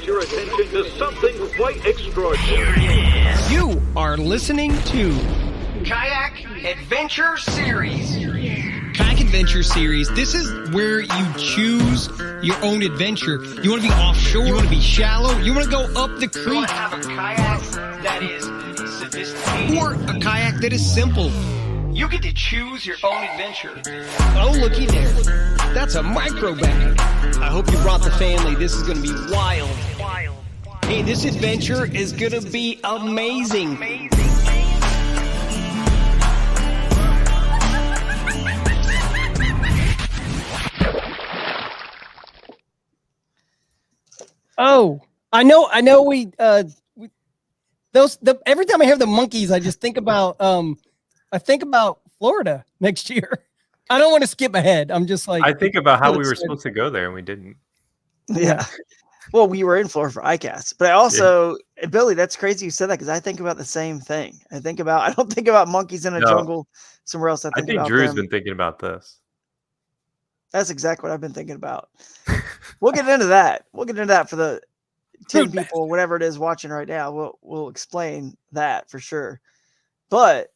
your attention to something quite extraordinary. You are listening to Kayak Adventure Series. Kayak Adventure Series. This is where you choose your own adventure. You want to be offshore? You want to be shallow? You want to go up the You want creek? to have a kayak that is sophisticated? Or a kayak that is simple? You get to choose your own adventure. Oh, looky there. That's a micro bag. I hope you brought the family. This is going to be wild. Hey, this adventure is going to be amazing. Oh, I know. Every time I hear the monkeys, I just think about Florida next year. I don't want to skip ahead. I'm just like, I think about how we were supposed to go there and we didn't. Yeah. Well, we were in Florida for ICAST, but I also, Billy, that's crazy you said that because I think about the same thing. I don't think about monkeys in a jungle somewhere else. I think about Drew's them. been thinking about this. That's exactly what I've been thinking about. We'll get into that. We'll get into that for the 10 people, whatever it is watching right now. We'll explain that for sure. But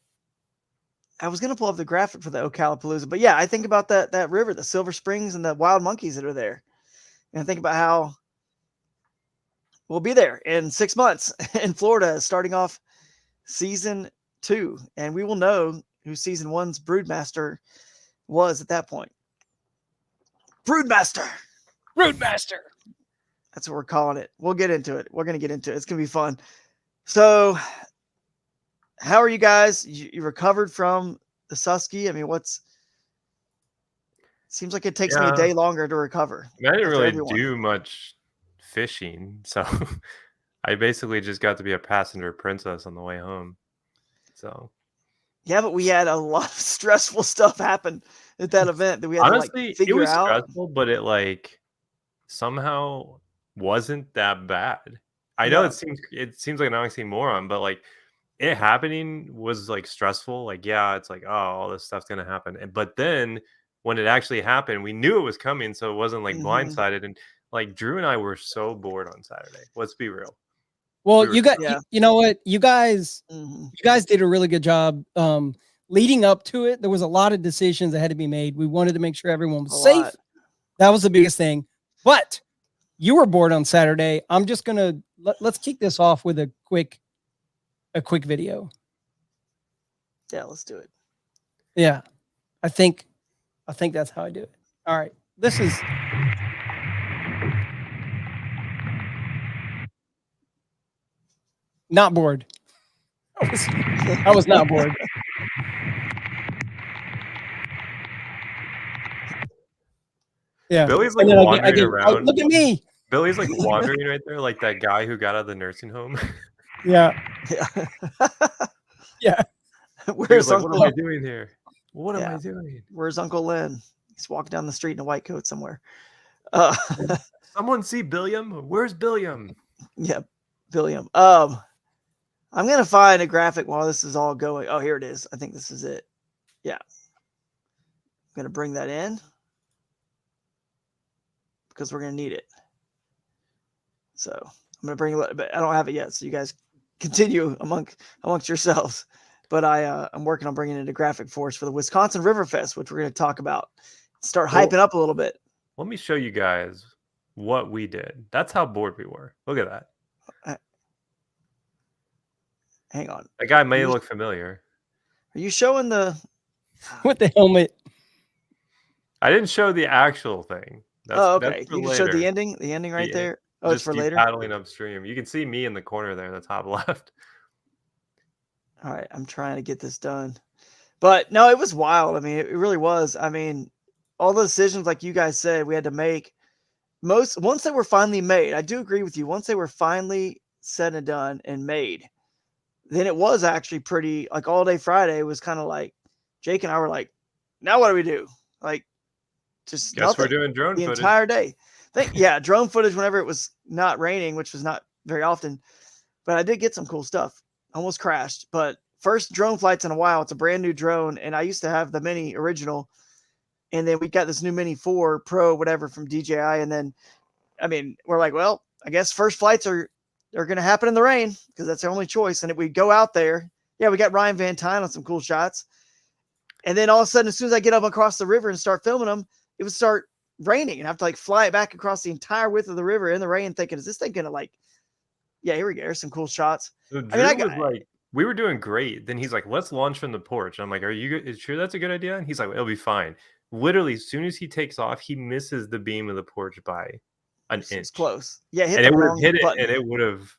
I was going to pull up the graphic for the Ocalapalooza. But yeah, I think about that river, the Silver Springs, and the wild monkeys that are there. And I think about how we'll be there in 6 months in Florida, starting off season 2. And we will know who season 1's Broodmaster was at that point. Broodmaster. That's what we're calling it. We'll get into it. We're going to get into it. It's going to be fun. So how are you guys? You recovered from the Susky? I mean, seems like it takes me a day longer to recover. I didn't really do much fishing, so I basically just got to be a passenger princess on the way home. So yeah, but we had a lot of stressful stuff happen at that event that we had honestly, to figure it was out. stressful, but it somehow wasn't that bad. I know it seems like an oxymoron, but it happening was stressful. It's oh, all this stuff's gonna happen. But then when it actually happened, we knew it was coming, so it wasn't blindsided. And Drew and I were so bored on Saturday. Let's be real. Well, you know what? You guys did a really good job. Leading up to it, there was a lot of decisions that had to be made. We wanted to make sure everyone was safe. That was the biggest thing. But you were bored on Saturday. I'm just gonna let's kick this off with a quick video. Yeah, let's do it. Yeah, I think that's how I do it. All right, this is. Not bored. I was not bored. Yeah. Billy's wandering around. Oh, look at me. Billy's wandering right there, like that guy who got out of the nursing home. Yeah. Yeah. Where's Uncle? What am I doing here? What am I doing? Where's Uncle Lynn? He's walking down the street in a white coat somewhere. Someone see Billiam? Where's Billiam? Yeah, Billiam. I'm gonna find a graphic while this is all going. Oh, here it is. I think this is it. Yeah. I'm gonna bring that in because we're gonna need it. So I'm gonna bring it, but I don't have it yet. So you guys continue amongst yourselves. But I'm working on bringing in a graphic for us for the Wisconsin River Fest, which we're gonna talk about. Start hyping up a little bit. Let me show you guys what we did. That's how bored we were. Look at that. Hang on. That guy may look familiar. Are you showing the with the helmet? I didn't show the actual thing. Okay. You showed the ending right there. Oh, it's for later. Paddling upstream. You can see me in the corner there in the top left. All right, I'm trying to get this done. But no, it was wild. I mean, it really was. I mean, all the decisions, like you guys said, we had to make. Once they were finally made, I do agree with you. Once they were finally said and done and made, then it was actually pretty, all day Friday was kind of Jake and I were now what do we do? Just guess we're doing drone footage. Entire day. Drone footage whenever it was not raining, which was not very often. But I did get some cool stuff. Almost crashed. But first drone flights in a while. It's a brand new drone. And I used to have the Mini original. And then we got this new Mini 4 Pro, whatever, from DJI. And then, I mean, we're well, I guess first flights are going to happen in the rain because that's the only choice. And if we go out there, yeah, we got Ryan Van Tyne on some cool shots. And then all of a sudden, as soon as I get up across the river and start filming them, it would start raining and I have to like fly it back across the entire width of the river in the rain thinking, is this thing going to like, yeah, here we go. There's some cool shots. So Drew was like, we were doing great. Then he's like, let's launch from the porch. I'm like, are you sure that's a good idea? And he's like, it'll be fine. Literally, as soon as he takes off, he misses the beam of the porch by an inch. It's close. Yeah, and it would have hit it, and it would have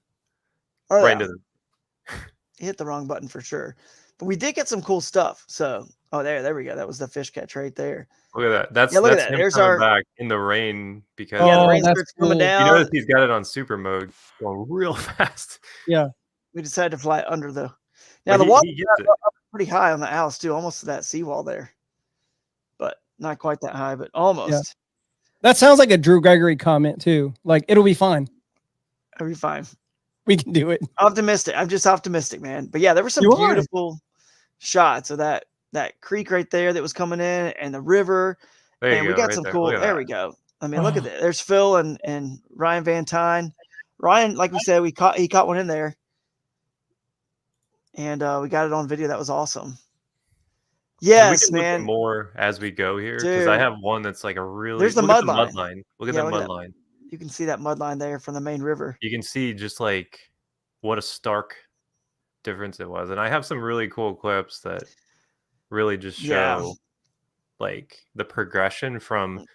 right into the hit the wrong button for sure. But we did get some cool stuff. So, there we go. That was the fish catch right there. Look at that. That's look that's at that. him There's coming back in the rain because the rain starts coming down. You notice he's got it on super mode, going real fast. Yeah. We decided to fly under the. Now the water up pretty high on the Alice too, almost to that seawall there, but not quite that high, but almost. Yeah. That sounds like a Drew Gregory comment too. Like it'll be fine. It'll be fine. We can do it. Optimistic. I'm just optimistic, man. But yeah, there were some beautiful shots of that creek right there that was coming in and the river. And we got some cool. There we go. I mean, look at that. There's Phil and Ryan Van Tyne. Ryan, like we said, he caught one in there. And we got it on video. That was awesome. Yes, we can man. Look at more as we go here because I have one that's like a really. There's the mud line. Look at that mud line. You can see that mud line there from the main river. You can see just like what a stark difference it was, and I have some really cool clips that really just show like the progression from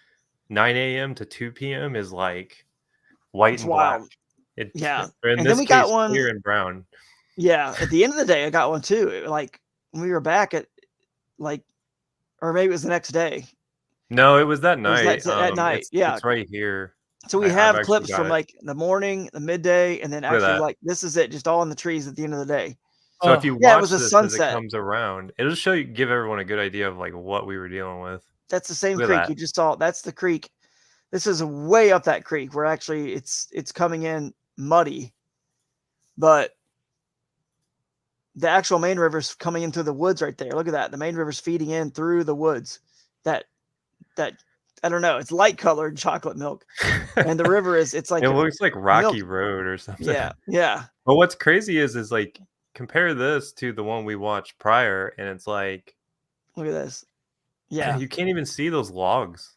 9 a.m. to 2 p.m. is like white and black. And then we got one clear and brown. Yeah, at the end of the day, I got one too. Like when we were back at or maybe it was the next day. No, it was that night. That night, it's right here. So we have clips from like the morning, the midday, and then actually like this is it, just all in the trees at the end of the day. So if you watch it was a sunset. As it comes around, it'll give everyone a good idea of like what we were dealing with. That's the same creek you just saw. That's the creek. This is way up that creek where actually it's coming in muddy, but the actual main river's coming in through the woods right there. Look at that. The main river's feeding in through the woods. That I don't know. It's light colored chocolate milk, and the river it's like it looks like Rocky Road or something. Yeah. But what's crazy is like compare this to the one we watched prior, and it's like, look at this. Yeah, you can't even see those logs.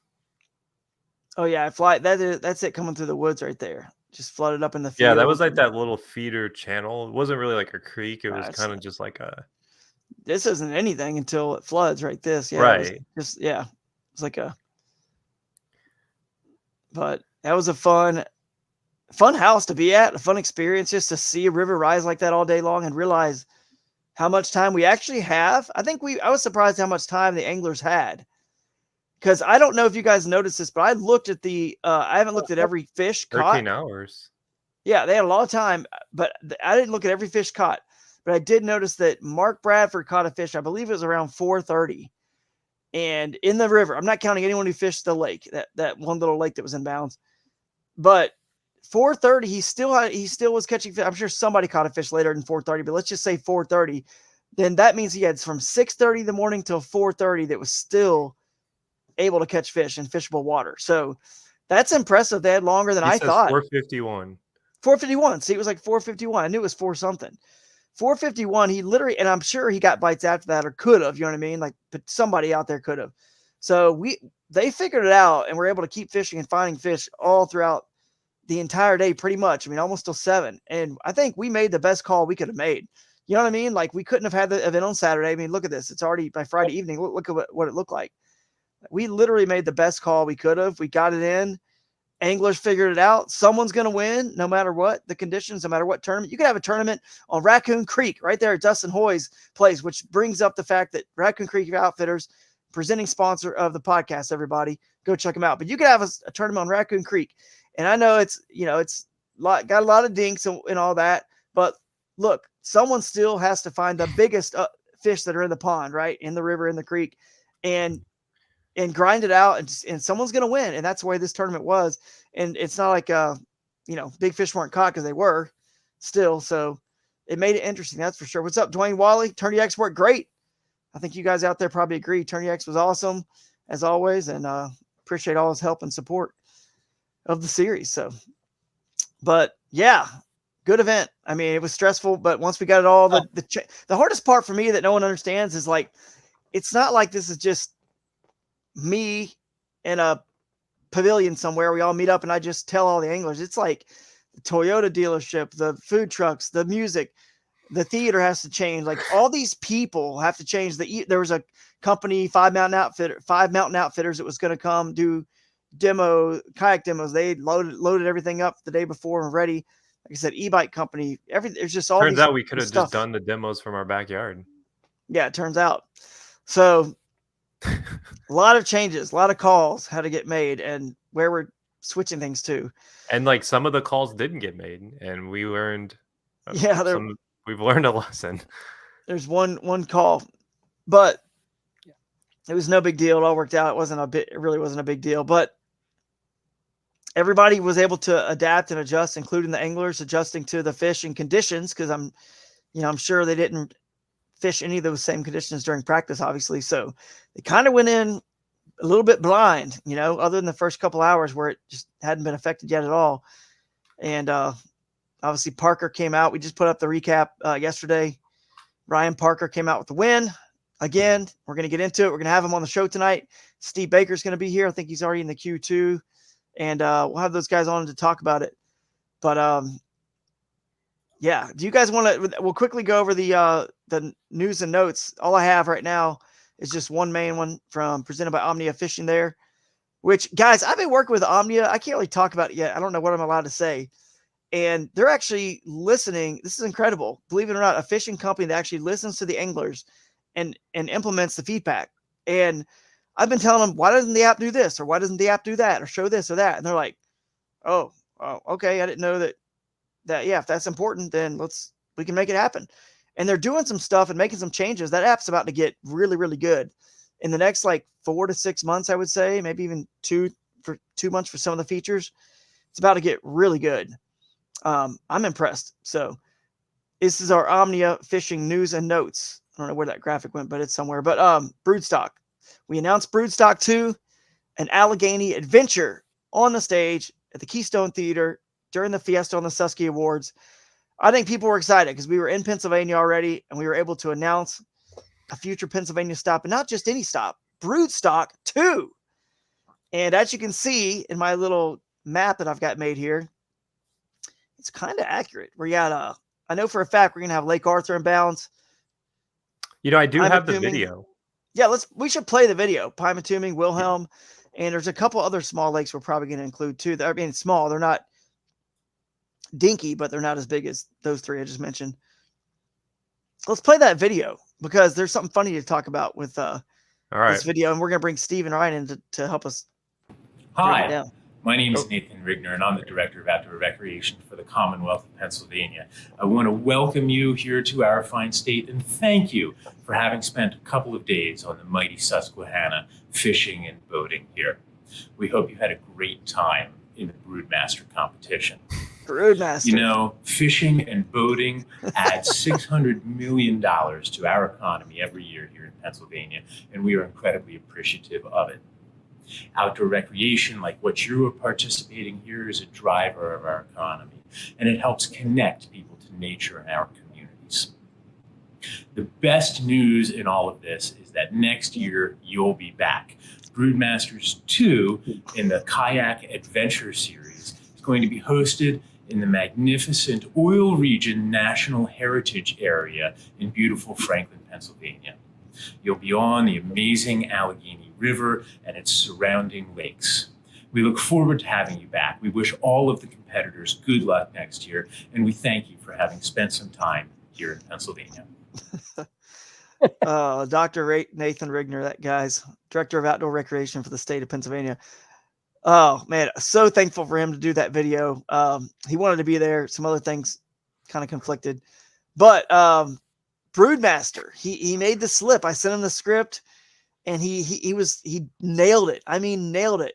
Oh yeah, that's it coming through the woods right there. Just flooded up in the field. Yeah, that was like that little feeder channel. It wasn't really like a creek. It was kind of just like a. This isn't anything until it floods, right? This, yeah, right? It's like a. But that was a fun house to be at, a fun experience, just to see a river rise like that all day long and realize how much time we actually have. I was surprised how much time the anglers had. Because I don't know if you guys noticed this, but I looked at I haven't looked at every fish caught. 13 hours. Yeah, they had a lot of time, but I didn't look at every fish caught. But I did notice that Mark Bradford caught a fish, I believe it was around 4:30. And in the river, I'm not counting anyone who fished the lake, that one little lake that was in bounds. But 4:30, he still was catching fish. I'm sure somebody caught a fish later than 4:30, but let's just say 4:30. Then that means he had from 6:30 in the morning till 4:30 that was still able to catch fish in fishable water. So that's impressive. They had longer than I thought. 4:51. 4:51. See, it was like 4:51. I knew it was 4 something. 4:51. He literally, and I'm sure he got bites after that or could have, you know what I mean? Like, but somebody out there could have. So they figured it out and were able to keep fishing and finding fish all throughout the entire day, pretty much. I mean, almost till 7. And I think we made the best call we could have made. You know what I mean? Like, we couldn't have had the event on Saturday. I mean, look at this. It's already by Friday evening. Look at what it looked like. We literally made the best call we could have. We got it in. Anglers figured it out. Someone's going to win no matter what the conditions, no matter what tournament. You could have a tournament on Raccoon Creek right there at Dustin Hoy's place, which brings up the fact that Raccoon Creek Outfitters, presenting sponsor of the podcast, everybody, go check them out. But you could have a tournament on Raccoon Creek. And I know it's got a lot of dinks and all that. But look, someone still has to find the biggest fish that are in the pond, right? In the river, in the creek. And grind it out, and someone's going to win. And that's the way this tournament was. And it's not like, big fish weren't caught because they were still. So it made it interesting. That's for sure. What's up, Dwayne Wally? Tourney Export, great. I think you guys out there probably agree. Tourney X was awesome as always. And appreciate all his help and support of the series. So, But yeah, good event. I mean, it was stressful, but once we got it all, the hardest part for me that no one understands is like, it's not like this is just me in a pavilion somewhere. We all meet up and I just tell all the anglers. It's like the Toyota dealership, the food trucks, the music, the theater has to change. Like all these people have to change. There was a company, Five Mountain Outfitters that was going to come do kayak demos. They loaded everything up the day before and ready. Like I said, e-bike company, everything. There's just all Turns out we could have just done the demos from our backyard. Yeah, it turns out. So a lot of changes, a lot of calls had to get made, and where we're switching things to. And like some of the calls didn't get made, and we learned. We've learned a lesson. There's one call, but it was no big deal. It all worked out. It really wasn't a big deal, but everybody was able to adapt and adjust, including the anglers adjusting to the fish and conditions. Cause I'm sure they didn't fish any of those same conditions during practice, obviously. So they kind of went in a little bit blind, other than the first couple hours where it just hadn't been affected yet at all. And, obviously Parker came out. We just put up the recap yesterday. Ryan Parker came out with the win. Again, we're going to get into it. We're going to have him on the show tonight. Steve Baker's going to be here. I think he's already in the queue too. And we'll have those guys on to talk about it. But yeah, do you guys want to? We'll quickly go over the news and notes. All I have right now is just one main one presented by Omnia Fishing there. Which guys, I've been working with Omnia. I can't really talk about it yet. I don't know what I'm allowed to say. And they're actually listening. This is incredible. Believe it or not, a fishing company that actually listens to the anglers and implements the feedback. And I've been telling them, why doesn't the app do this? Or why doesn't the app do that? Or show this or that? And they're like, oh, okay. I didn't know that, yeah, if that's important, then we can make it happen. And they're doing some stuff and making some changes. That app's about to get really, really good in the next like 4 to 6 months, I would say, maybe even 2 months for some of the features. It's about to get really good. I'm impressed. So this is our Omnia Fishing news and notes. I don't know where that graphic went, but it's somewhere. But Broodstock. We announced Broodstock 2, an Allegheny adventure on the stage at the Keystone Theater during the Fiesta on the Susky Awards. I think people were excited because we were in Pennsylvania already, and we were able to announce a future Pennsylvania stop, and not just any stop, Broodstock 2. And as you can see in my little map that I've got made here, it's kind of accurate. We got I know for a fact we're gonna have Lake Arthur in bounds. I do have the video. Yeah, we should play the video. Pymatuming, Wilhelm, and there's a couple other small lakes we're probably going to include too. I mean, small. They're not dinky, but they're not as big as those three I just mentioned. Let's play that video because there's something funny to talk about with this video, and we're going to bring Steve and Ryan in to help us. Hi, my name is Nathan Rigner, and I'm the Director of Outdoor Recreation for the Commonwealth of Pennsylvania. I want to welcome you here to our fine state and thank you for having spent a couple of days on the mighty Susquehanna fishing and boating here. We hope you had a great time in the Broodmaster competition. Broodmaster. Fishing and boating adds $600 million to our economy every year here in Pennsylvania, and we are incredibly appreciative of it. Outdoor recreation, like what you are participating here, is a driver of our economy, and it helps connect people to nature and our communities. The best news in all of this is that next year you'll be back. Broodmasters 2 in the Kayak Adventure Series is going to be hosted in the magnificent Oil Region National Heritage Area in beautiful Franklin, Pennsylvania. You'll be on the amazing Allegheny River and its surrounding lakes. We look forward to having you back. We wish all of the competitors good luck next year, and we thank you for having spent some time here in Pennsylvania. Dr. Nathan Rigner, that guy's Director of Outdoor Recreation for the state of Pennsylvania. Oh, man, so thankful for him to do that video. He wanted to be there. Some other things kind of conflicted. But Broodmaster, he made the slip. I sent him the script, and he nailed it. I mean, nailed it.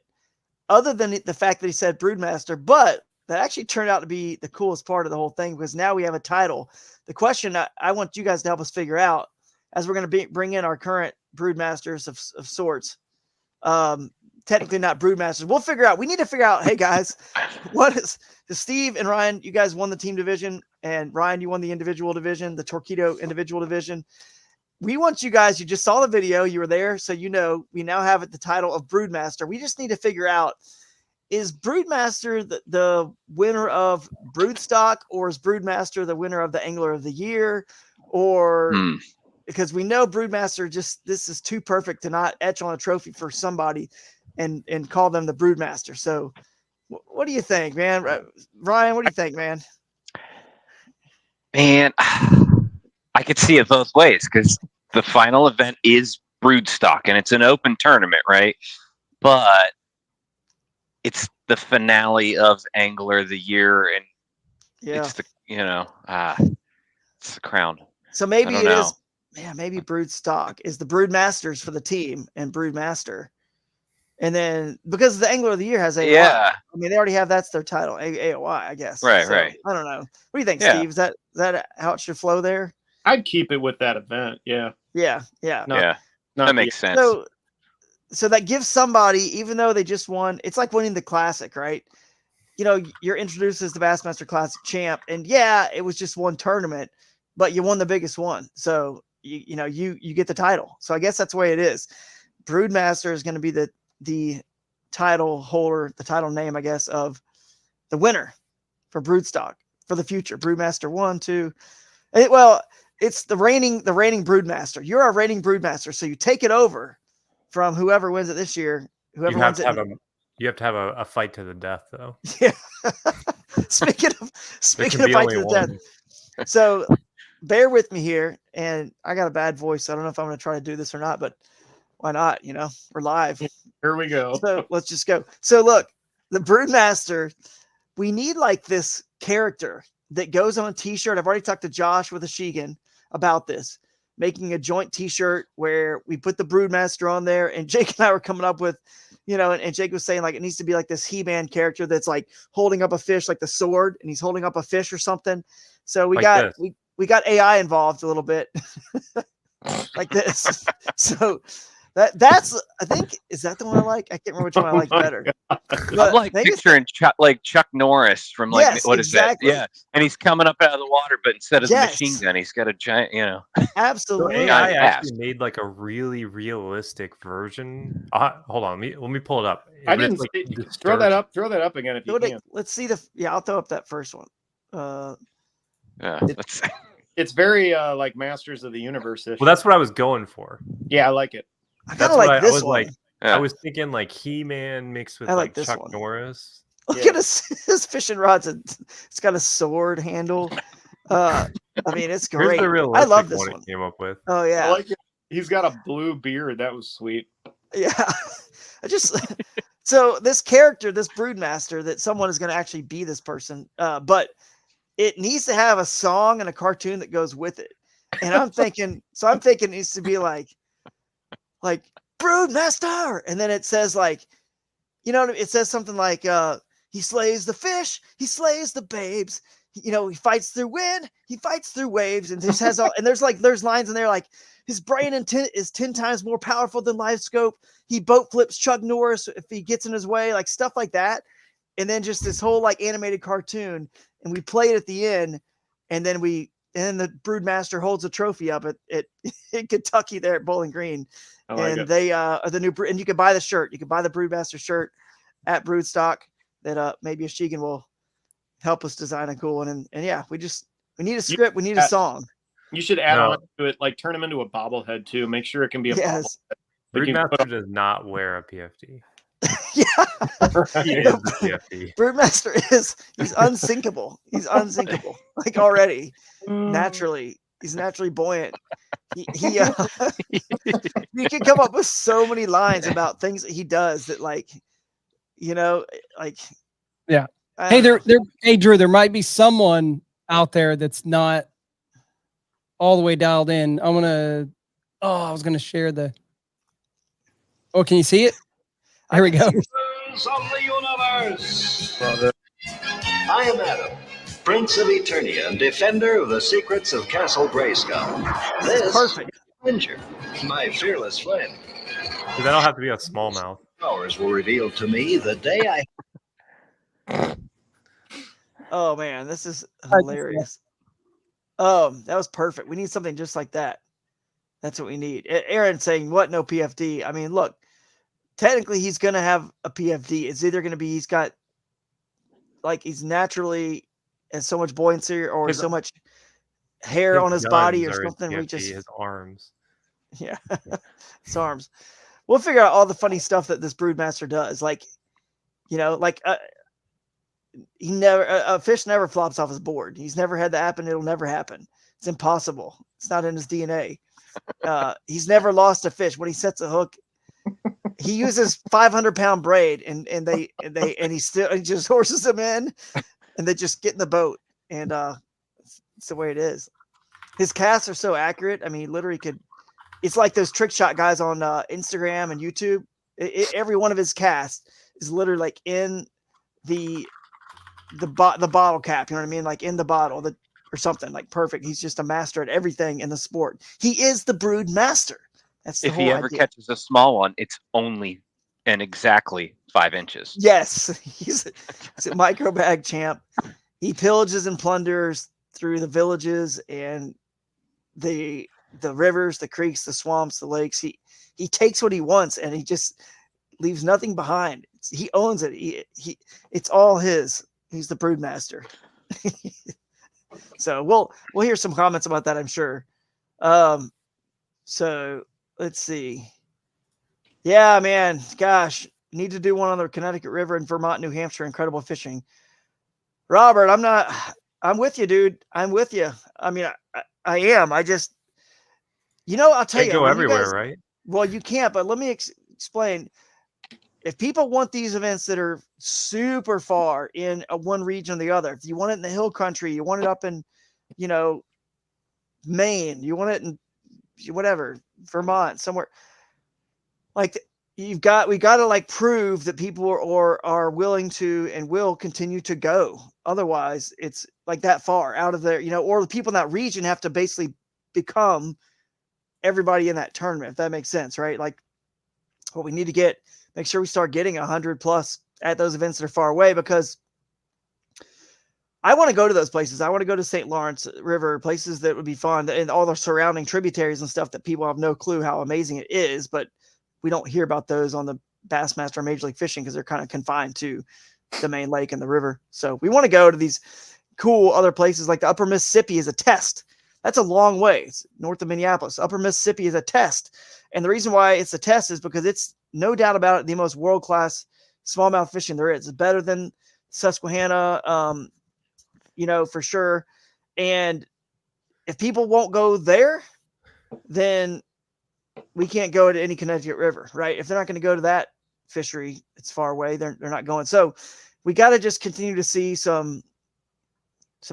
Other than the fact that he said Broodmaster, but that actually turned out to be the coolest part of the whole thing because now we have a title. The question I want you guys to help us figure out, as we're going to bring in our current Broodmasters of sorts, technically not Broodmasters. We'll figure out. We need to figure out. Hey guys, what is Steve and Ryan? You guys won the team division, and Ryan, you won the individual division, the Torpedo individual division. We want you guys. You just saw the video. You were there, so you know we now have it the title of Broodmaster. We just need to figure out: is Broodmaster the winner of Broodstock, or is Broodmaster the winner of the Angler of the Year, or because we know Broodmaster this is too perfect to not etch on a trophy for somebody and call them the Broodmaster. So what do you think, man? Ryan, what do you think, man? Man, I could see it both ways because the final event is Broodstock and it's an open tournament, right? But it's the finale of Angler of the Year, and it's the it's the crown. So maybe it is. Yeah, maybe Broodstock is the Broodmasters for the team and Broodmaster. And then because the Angler of the Year has AOI. Yeah. I mean, they already have that's their title, AOI, I guess. Right, so, right. I don't know. What do you think, Steve? Is that how it should flow there? I'd keep it with that event. Yeah. Yeah. That makes sense. So that gives somebody, even though they just won, it's like winning the Classic, right? You know, you're introduced as the Bassmaster Classic champ, and it was just one tournament, but you won the biggest one. So you get the title. So I guess that's the way it is. Broodmaster is going to be the title holder, the title name, I guess, of the winner for Broodstock for the future. Broodmaster 1, 2. It's the reigning Broodmaster. You're our reigning Broodmaster, so you take it over from whoever wins it this year. You have to have a fight to the death, though. Yeah. Speaking of fight to the death. So bear with me here, and I got a bad voice, so I don't know if I'm going to try to do this or not, but why not? We're live. Here we go. So let's just go. So look, the Broodmaster, we need like this character that goes on a t-shirt. I've already talked to Josh with a Shigan about this, making a joint t-shirt where we put the Broodmaster on there, and Jake and I were coming up with, and Jake was saying like it needs to be like this He-Man character that's like holding up a fish, like the sword, and he's holding up a fish or something. So we got AI involved a little bit like this. So that's I think, is that the one I like? I can't remember which one I like better. I'm like picturing Chuck Norris from what is that? Yeah, and he's coming up out of the water, but instead of the machine gun, he's got a giant. Absolutely. So AI actually made like a really realistic version. Hold on, let me pull it up. I didn't throw that up. Throw that up again if you can. Let's see I'll throw up that first one. It's very like Masters of the Universe. Well, that's what I was going for. Yeah, I like it. I kind of like this one. I was thinking like He-Man mixed with like Chuck Norris. Look at his fishing rods. It's got a sword handle. I mean, it's great. I love this one. Came up with. Oh yeah, I like it. He's got a blue beard. That was sweet. Yeah, so this character, this Broodmaster, that someone is going to actually be this person, but it needs to have a song and a cartoon that goes with it. And I'm thinking it needs to be like Broodmaster, and then it says like, it says something like he slays the fish, he slays the babes, he fights through wind, he fights through waves, and this has all, and there's lines in there like his brain is 10 times more powerful than life scope, he boat flips Chuck Norris if he gets in his way, like stuff like that. And then just this whole like animated cartoon, and we play it at the end, and then the Broodmaster holds a trophy up at in Kentucky there at Bowling Green. And they are the new, and you can buy the shirt. You can buy the Broodmaster shirt at Broodstock that maybe a Shigan will help us design a cool one. And yeah, we need a script. We need a song. You should add on to it, like turn him into a bobblehead too. Make sure it can be a bobblehead. Broodmaster does not wear a PFD. Yeah. He is the PFD. Broodmaster he's unsinkable. He's unsinkable. Like already. Naturally. He's naturally buoyant. He you can come up with so many lines about things that he does that yeah. Hey Drew, there might be someone out there that's not all the way dialed in. I was gonna share can you see it? Here we go. Of the universe. I am Adam, Prince of Eternia and defender of the secrets of Castle Grayskull. This is Ranger, my fearless friend. That'll have to be a smallmouth. Powers were revealed to me the day I. Oh man, this is hilarious. That was perfect. We need something just like that. That's what we need. Aaron saying, what? No PFD. I mean, look, technically he's going to have a PFD. It's either going to be, he's got like, he's naturally has so much buoyancy or so much hair on his body or something. We just, his arms. Yeah. His arms. We'll figure out all the funny stuff that this broodmaster does. Like, you know, like, he never, a fish never flops off his board. He's never had that happen. It'll never happen. It's impossible. It's not in his DNA. He's never lost a fish. When he sets a hook, he uses 500-pound braid and he just horses them in and they just get in the boat. And it's the way it is. His casts are so accurate. I mean, he literally could, it's like those trick shot guys on Instagram and YouTube. Every one of his casts is literally like in the bottle cap, you know what I mean? Like in the bottle or something, like perfect. He's just a master at everything in the sport. He is the brood master. That's the if whole he ever idea. catches a small one, it's only and exactly 5 inches. Yes, he's a micro bag champ. He pillages and plunders through the villages and the rivers, the creeks, the swamps, the lakes. He takes what he wants and he just leaves nothing behind. He owns it. He it's all his. He's the broodmaster. So we'll hear some comments about that, I'm sure. So let's see. Yeah, man, gosh, need to do one on the Connecticut River in Vermont, New Hampshire. Incredible fishing. Robert, I'm with you, dude. I'm with you. I mean, I am. I just, I'll tell you. Go everywhere, right? Well, you can't, but let me explain. If people want these events that are super far in one region or the other, if you want it in the hill country, you want it up in, Maine, you want it in whatever, Vermont, somewhere, like we got to like prove that people are willing to and will continue to go. Otherwise it's like that far out of there, or the people in that region have to basically become everybody in that tournament, if that makes sense, right? Like what we need to make sure we start getting 100 plus at those events that are far away, because I want to go to those places. I want to go to St. Lawrence River, places that would be fun, and all the surrounding tributaries and stuff that people have no clue how amazing it is, but we don't hear about those on the Bassmaster or Major League Fishing because they're kind of confined to the main lake and the river. So we want to go to these cool other places, like the Upper Mississippi is a test. That's a long way. It's north of Minneapolis. Upper Mississippi is a test. And the reason why it's a test is because it's, no doubt about it, the most world-class smallmouth fishing there is. It's better than Susquehanna, for sure. And if people won't go there, then we can't go to any Connecticut River, right? If they're not going to go to that fishery, it's far away. They're not going. So we got to just continue to see some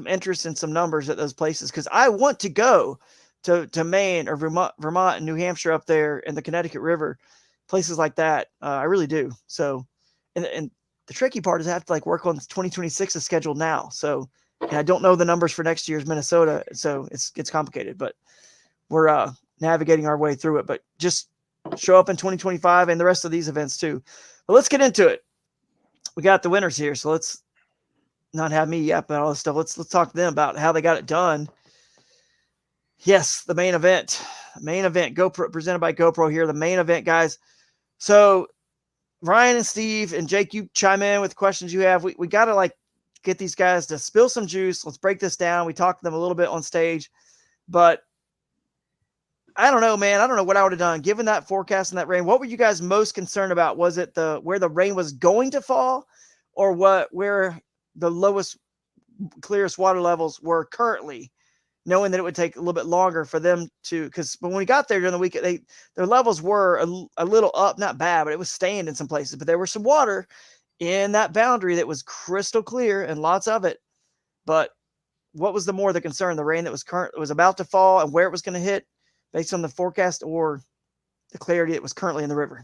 interest and some numbers at those places, because I want to go to Maine or Vermont and New Hampshire up there in the Connecticut River, places like that. I really do. So, and the tricky part is I have to like work on 2026's schedule now. So, and I don't know the numbers for next year's Minnesota, so it's complicated, but we're navigating our way through it. But just show up in 2025 and the rest of these events too. But let's get into it. We got the winners here, so let's not have me yap about all this stuff. Let's talk to them about how they got it done. Yes, the main event. GoPro, presented by GoPro here. The main event, guys. So Ryan and Steve and Jake, you chime in with questions you have. We got to like get these guys to spill some juice. Let's break this down. We talked to them a little bit on stage, but I don't know, man. I don't know what I would have done given that forecast and that rain. What were you guys most concerned about? Was it where the rain was going to fall, or where the lowest, clearest water levels were currently, knowing that it would take a little bit longer for them to, because when we got there during the week, their levels were a little up, not bad, but it was staying in some places. But there was some water in that boundary that was crystal clear and lots of it. But what was the concern? The rain that was about to fall and where it was going to hit based on the forecast, or the clarity that was currently in the river?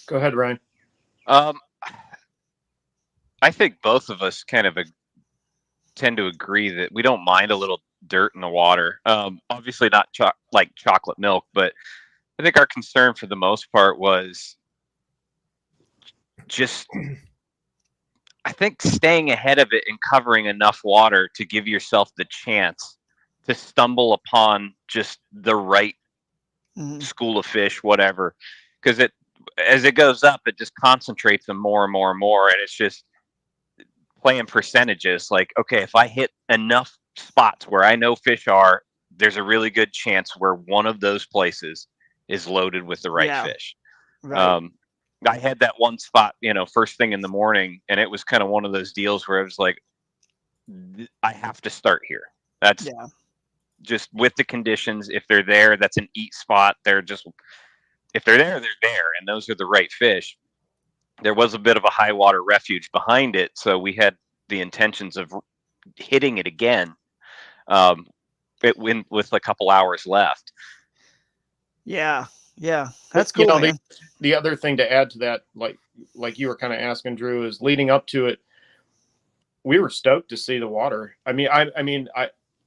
Go ahead, Ryan. I think both of us kind of tend to agree that we don't mind a little dirt in the water. Obviously not like chocolate milk, but I think our concern for the most part was just, I think staying ahead of it and covering enough water to give yourself the chance to stumble upon just the right school of fish, whatever. Because as it goes up, it just concentrates them more and more and more. And it's just playing percentages. Like, okay, if I hit enough spots where I know fish are, there's a really good chance where one of those places is loaded with the right fish. Right. I had that one spot, first thing in the morning, and it was kind of one of those deals where I was like, I have to start here. That's just with the conditions. If they're there, that's an eat spot. If they're there, they're there, and those are the right fish. There was a bit of a high water refuge behind it, so we had the intentions of hitting it again with a couple hours left. Yeah, that's cool. Man. The other thing to add to that, like you were kind of asking, Drew, is leading up to it, we were stoked to see the water. I mean,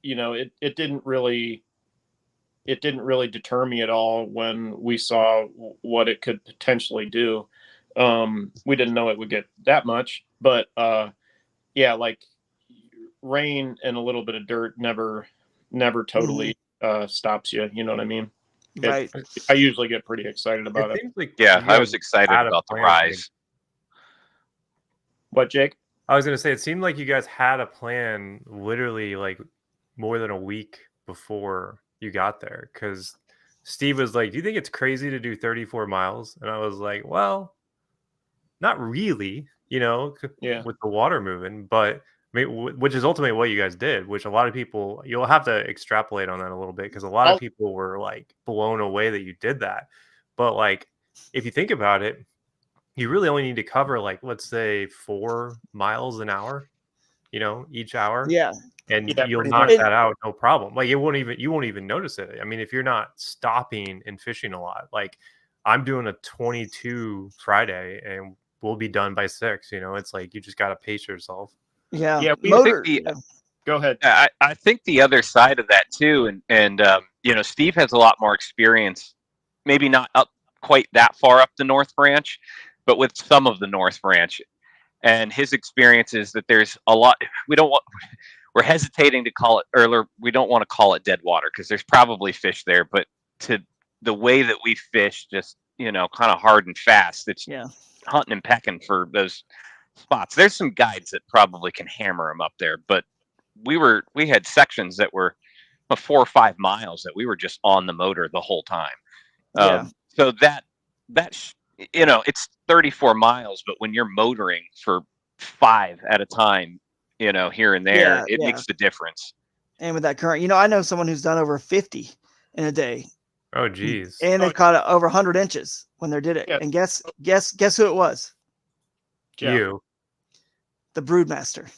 it didn't really deter me at all when we saw what it could potentially do. We didn't know it would get that much, but like rain and a little bit of dirt never totally stops you. You know what I mean? Right. I usually get pretty excited about it. Like I was excited about the rise. What, Jake? I was going to say, it seemed like you guys had a plan literally like more than a week before you got there. Because Steve was like, do you think it's crazy to do 34 miles? And I was like, well, not really, with the water moving. But I mean, which is ultimately what you guys did, which a lot of people, you'll have to extrapolate on that a little bit, because a lot of people were like blown away that you did that. But like, if you think about it, you really only need to cover like, let's say 4 miles an hour, each hour. Yeah. And you'll knock that out, no problem. Like you won't even notice it. I mean, if you're not stopping and fishing a lot, like I'm doing a 22 Friday and we'll be done by 6, it's like, you just got to pace yourself. Yeah. Go ahead. I think the other side of that too, and Steve has a lot more experience, maybe not up quite that far up the North Branch, but with some of the North Branch, and his experience is that there's a lot. We're hesitating to call it, or we don't want to call it dead water, because there's probably fish there, but to the way that we fish, just kind of hard and fast, it's hunting and pecking for those spots. There's some guides that probably can hammer them up there, but we had sections that were 4 or 5 miles that we were just on the motor the whole time. So that it's 34 miles, but when you're motoring for 5 at a time, here and there, it makes the difference. And with that current, I know someone who's done over 50 in a day. Oh, geez. And they've caught over 100 inches when they did it. Yeah. And guess who it was? Jeff. You. The Broodmaster.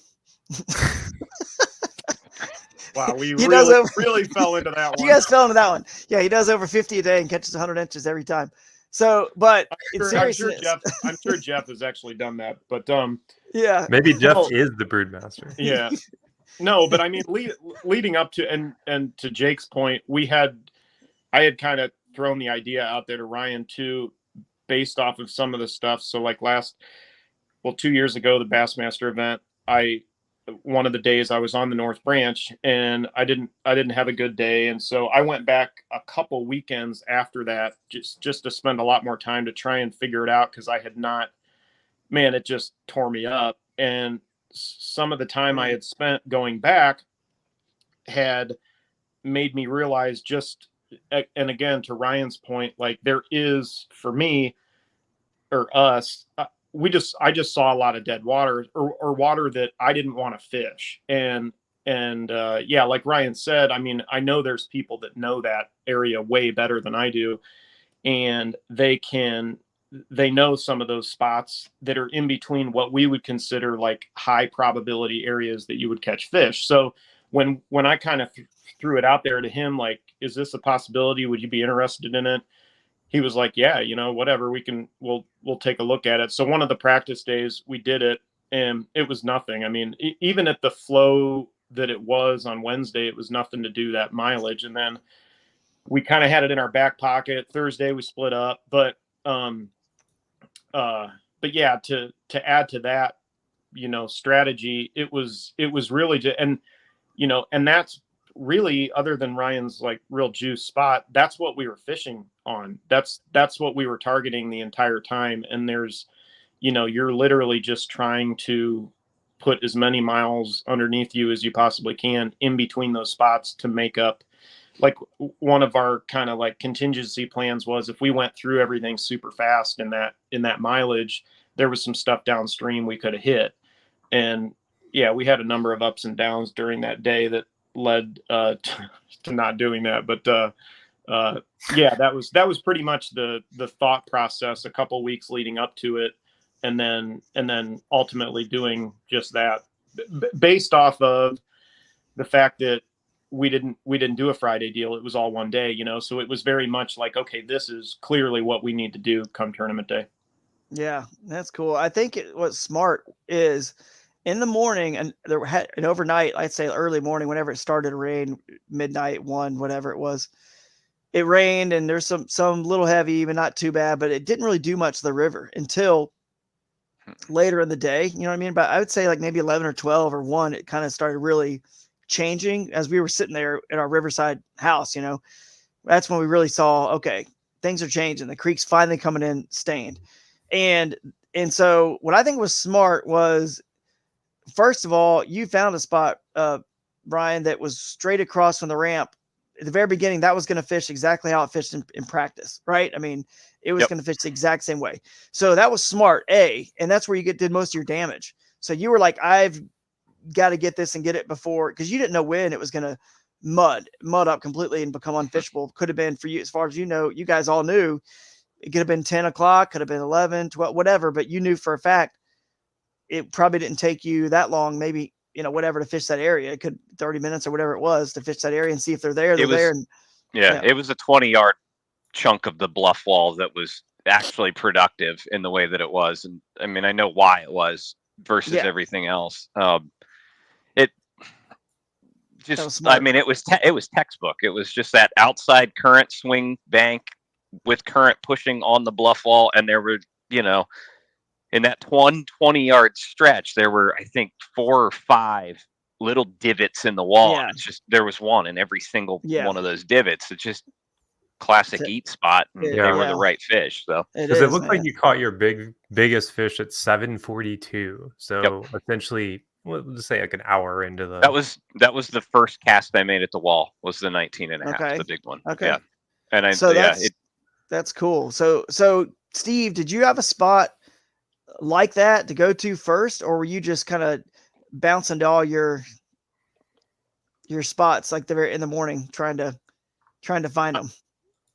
Wow, we really fell into that one. You guys fell into that one. Yeah, he does over 50 a day and catches 100 inches every time. So, but I'm sure Jeff has actually done that. But yeah, maybe Jeff is the Broodmaster. Yeah, no, but I mean, leading up to and to Jake's point, I had kind of thrown the idea out there to Ryan too, based off of some of the stuff. So like 2 years ago, the Bassmaster event, one of the days I was on the North Branch and I didn't have a good day. And so I went back a couple weekends after that, just to spend a lot more time to try and figure it out. Cause I had not, it just tore me up. And some of the time I had spent going back had made me realize and again, to Ryan's point, like there is, for me or us, I just saw a lot of dead water or water that I didn't want to fish. And like Ryan said, I mean, I know there's people that know that area way better than I do. And they know some of those spots that are in between what we would consider like high probability areas that you would catch fish. So when I kind of threw it out there to him, like, is this a possibility? Would you be interested in it? He was like, yeah, whatever, we'll take a look at it. So one of the practice days we did it and it was nothing. I mean, even at the flow that it was on Wednesday, it was nothing to do that mileage. And then we kind of had it in our back pocket. Thursday we split up, but but yeah, to add to that, strategy, it was really and that's really, other than Ryan's like real juice spot, that's what we were fishing on. That's what we were targeting the entire time. And there's, you're literally just trying to put as many miles underneath you as you possibly can in between those spots to make up. Like, one of our kind of like contingency plans was, if we went through everything super fast in that mileage, there was some stuff downstream we could have hit. And yeah, we had a number of ups and downs during that day that led to not doing that. But yeah, that was pretty much the thought process a couple weeks leading up to it, and then ultimately doing just that, based off of the fact that we didn't do a Friday deal. It was all one day, so it was very much like, okay, this is clearly what we need to do come tournament day. Yeah, that's cool. I think what's smart is, in the morning, and there had an overnight, I'd say early morning, whenever it started to rain, midnight, 1, whatever it was, it rained, and there's some little heavy, but not too bad, but it didn't really do much to the river until later in the day. You know what I mean? But I would say like maybe 11 or 12 or 1, it kind of started really changing as we were sitting there at our Riverside house. That's when we really saw, okay, things are changing. The creek's finally coming in stained. And so what I think was smart was, first of all, you found a spot, Brian, that was straight across from the ramp. At the very beginning, that was going to fish exactly how it fished in practice, right? I mean, it was going to fish the exact same way. So that was smart, and that's where you did most of your damage. So you were like, I've got to get this and get it before, because you didn't know when it was going to mud up completely and become unfishable. Could have been, for you, as far as you guys all knew, it could have been 10 o'clock, could have been 11, 12, whatever, but you knew for a fact it probably didn't take you that long, maybe, whatever, to fish that area. It could 30 minutes or whatever it was to fish that area and see if they're there. They're there. And, it was a 20-yard chunk of the bluff wall that was actually productive in the way that it was. And I mean, I know why it was versus everything else. It just, I mean, it was textbook. It was just that outside current swing bank with current pushing on the bluff wall. And there were, in that 20-yard stretch, there were, I think, 4 or 5 little divots in the wall. Yeah. It's just, there was one in every single one of those divots. It's just classic eat spot. And they were the right fish. So because it looked like you caught your biggest fish at 7:42. So essentially, we'll just say like an hour into the. That was the first cast I made at the wall. Was the 19.5, the big one. Okay. Yeah. And that's cool. So Steve, did you have a spot like that to go to first, or were you just kind of bouncing to all your spots like in the morning trying to find them?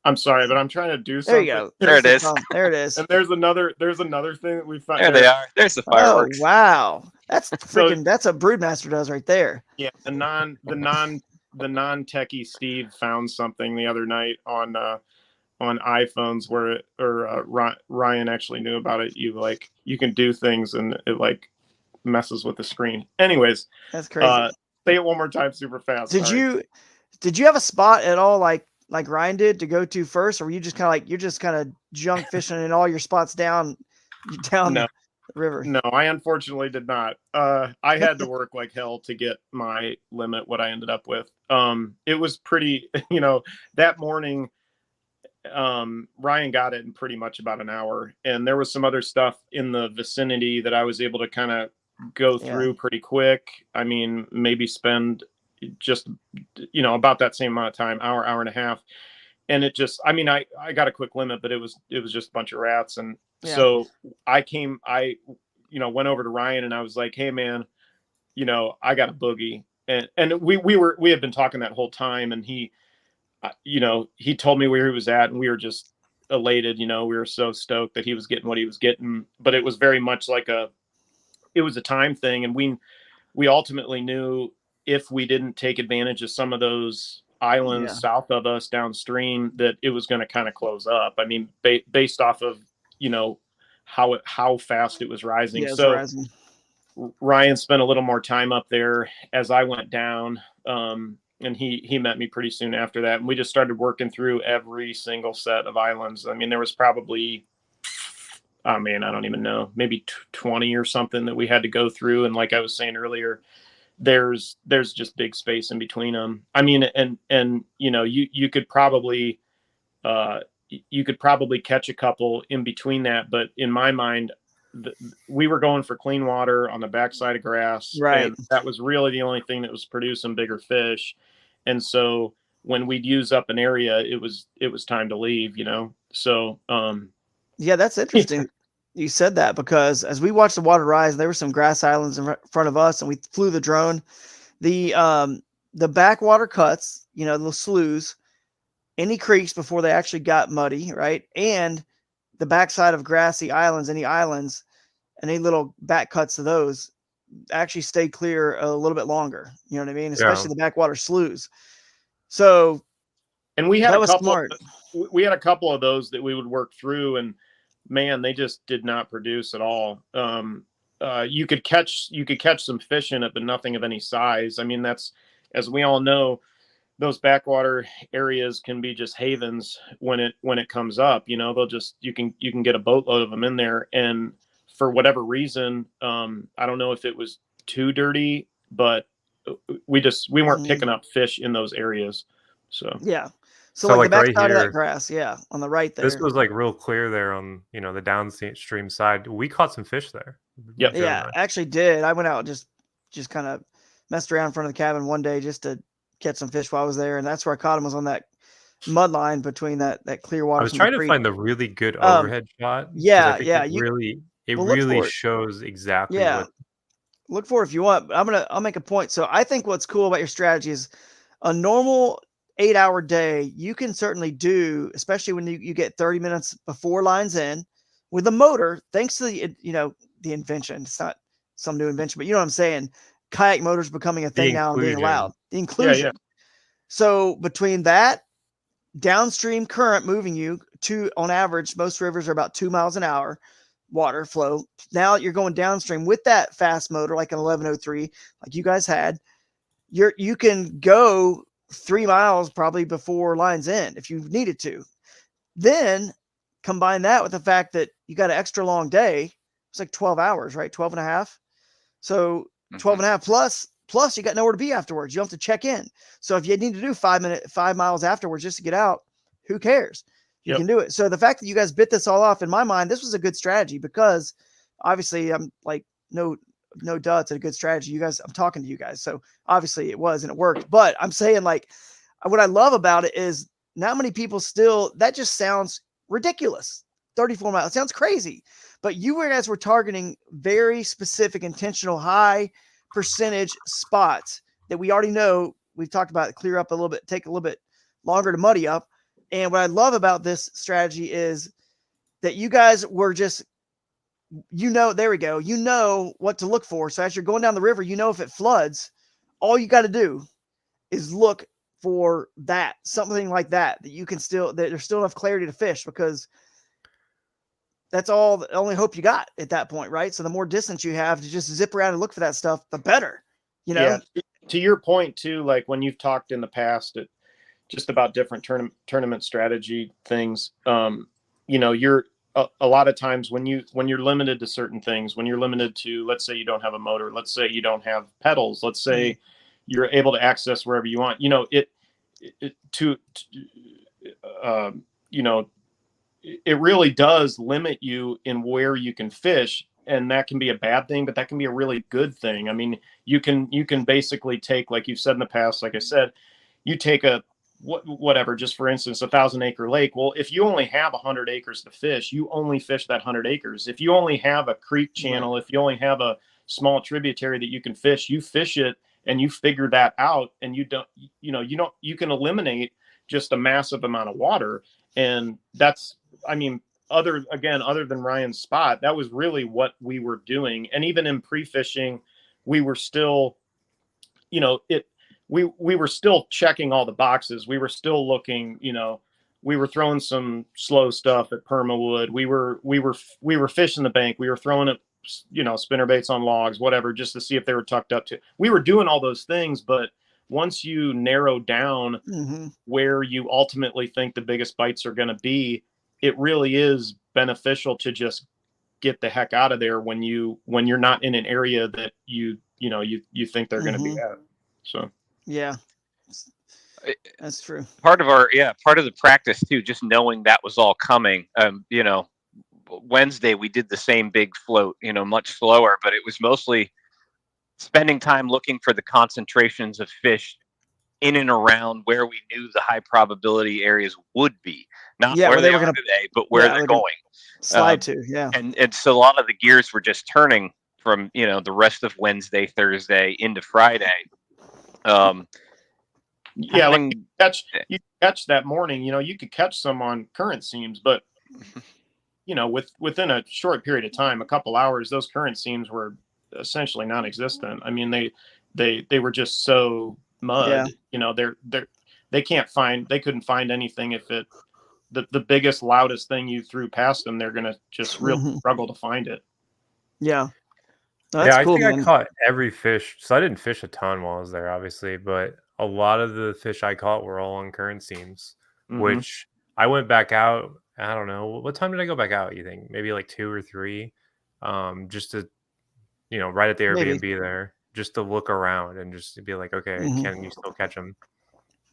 I'm sorry, but I'm trying to do something. There you go. There it is. There it is. And there's another thing that we found. There they are. There's the fireworks. Oh, wow. That's freaking, that's what Broodmaster does right there. Yeah. The non-techie Steve found something the other night on iPhones where Ryan actually knew about it. You can do things and it like messes with the screen. Anyways, that's crazy. Say it one more time super fast. Did you have a spot at all like Ryan did to go to first, or were you just kind of junk fishing in all your spots down the river? No, I unfortunately did not. I had to work like hell to get my limit, what I ended up with. It was pretty, that morning, Ryan got it in pretty much about an hour, and there was some other stuff in the vicinity that I was able to kind of go through pretty quick. I mean, maybe spend just, about that same amount of time, hour and a half. And it just, I mean, I got a quick limit, but it was just a bunch of rats. And so I went over to Ryan and I was like, hey man, I got a boogie. And we had been talking that whole time, and he told me where he was at, and we were just elated. We were so stoked that he was getting what he was getting, but it was very much like it was a time thing. And we ultimately knew if we didn't take advantage of some of those islands south of us downstream, that it was going to kind of close up. I mean, based off of, how fast it was rising. Rising. Ryan spent a little more time up there as I went down. And he met me pretty soon after that. And we just started working through every single set of islands. I mean, there was probably I mean, I don't even know, maybe 20 or something that we had to go through. And like I was saying earlier, there's just big space in between them. I mean, and you know, you could probably catch a couple in between that, but in my mind, we were going for clean water on the backside of grass, Right. and that was really the only thing that was producing bigger fish. And so when we'd use up an area, it was time to leave, you know. So yeah, that's interesting. You said that, because as we watched the water rise, there were some grass islands in front of us, and we flew the drone. The backwater cuts, you know, the sloughs, any creeks before they actually got muddy, right? And the backside of grassy islands, any little back cuts to those actually stayed clear a little bit longer. You know what I mean? Especially the backwater sloughs. So, and we had that was smart. We had a couple of those that we would work through, and man, they just did not produce at all. You could catch some fish in it, but nothing of any size. I mean, that's, as we all know, those backwater areas can be just havens when it comes up. You know, they'll just, you can get a boatload of them in there, and for whatever reason, I don't know if it was too dirty, but we weren't picking up fish in those areas. So yeah. So like the backside right of that here, grass, yeah, on the right there. This was like real clear there on, you know, the downstream side. We caught some fish there. Yep. Yeah, actually did. I went out and just kind of messed around in front of the cabin one day just to catch some fish while I was there, and that's where I caught them, was on that mud line between that clear water. I was trying to find the really good overhead shot. Yeah, It really shows exactly what. Look for it if you want. I'll make a point. So I think what's cool about your strategy is a normal 8-hour day you can certainly do, especially when you get 30 minutes before lines in with a motor, thanks to the invention. It's not some new invention, but you know what I'm saying? Kayak motors becoming a thing now and being allowed. The inclusion. Yeah. So between that, downstream current moving you to, on average, most rivers are about 2 miles an hour water flow. Now you're going downstream with that fast motor, like an 1103, like you guys had. You can go 3 miles probably before lines end if you needed to. Then combine that with the fact that you got an extra long day. It's like 12 hours, right? 12 and a half. So 12 and a half plus you got nowhere to be afterwards. You don't have to check in. So if you need to do 5 miles afterwards just to get out, who cares? You can do it. So the fact that you guys bit this all off, in my mind, this was a good strategy, because obviously I'm like, no duh, it's a good strategy. You guys, I'm talking to you guys. So obviously it was, and it worked. But I'm saying, like, what I love about it is not many people still, that just sounds ridiculous. 34 miles. It sounds crazy. But you guys were targeting very specific, intentional, high percentage spots that we already know. We've talked about it, clear up a little bit, take a little bit longer to muddy up. And what I love about this strategy is that you guys were just, there we go. You know what to look for. So as you're going down the river, if it floods, all you got to do is look for that, something like that you can that there's still enough clarity to fish, because that's the only hope you got at that point, right? So the more distance you have to just zip around and look for that stuff, the better, Yeah. To your point too, like when you've talked in the past just about different tournament strategy things, you're a lot of times when you're limited to certain things, when you're limited to, let's say you don't have a motor, let's say you don't have pedals, let's say you're able to access wherever you want, it really does limit you in where you can fish. And that can be a bad thing, but that can be a really good thing. I mean, you can basically take, like you've said in the past, like I said, you take whatever, just for instance, 1,000-acre lake. Well, if you only have 100 acres to fish, you only fish that 100 acres. If you only have a creek channel, if you only have a small tributary that you can fish, you fish it and you figure that out, and you can eliminate just a massive amount of water. And that's, I mean, other than Ryan's spot, that was really what we were doing. And even in pre-fishing, we were still, we were still checking all the boxes. We were still looking, we were throwing some slow stuff at Permawood. We were fishing the bank. We were throwing it, spinner baits on logs, whatever, just to see if they were tucked up to. We were doing all those things, but once you narrow down where you ultimately think the biggest bites are going to be, it really is beneficial to just get the heck out of there when you're not in an area that you think they're going to be at. So yeah, that's true. Part of the practice too, just knowing that was all coming. Wednesday we did the same big float, much slower, but it was mostly spending time looking for the concentrations of fish in and around where we knew the high probability areas would be, not where they are today, but where they're going. Slide to, yeah. And so a lot of the gears were just turning from, the rest of Wednesday, Thursday into Friday. Yeah, like you catch that morning, you could catch some on current seams, but within a short period of time, a couple hours, those current seams were essentially non-existent. I mean, they were just so mud. Yeah. They couldn't find anything. If the biggest, loudest thing you threw past them, they're gonna just really struggle to find it. Yeah. No, that's cool, I think man. I caught every fish. So I didn't fish a ton while I was there, obviously, but a lot of the fish I caught were all on current seams, which I went back out. I don't know. What time did I go back out, you think? Maybe like 2 or 3, just to, right at the Airbnb there, just to look around and just to be like, okay, can you still catch them?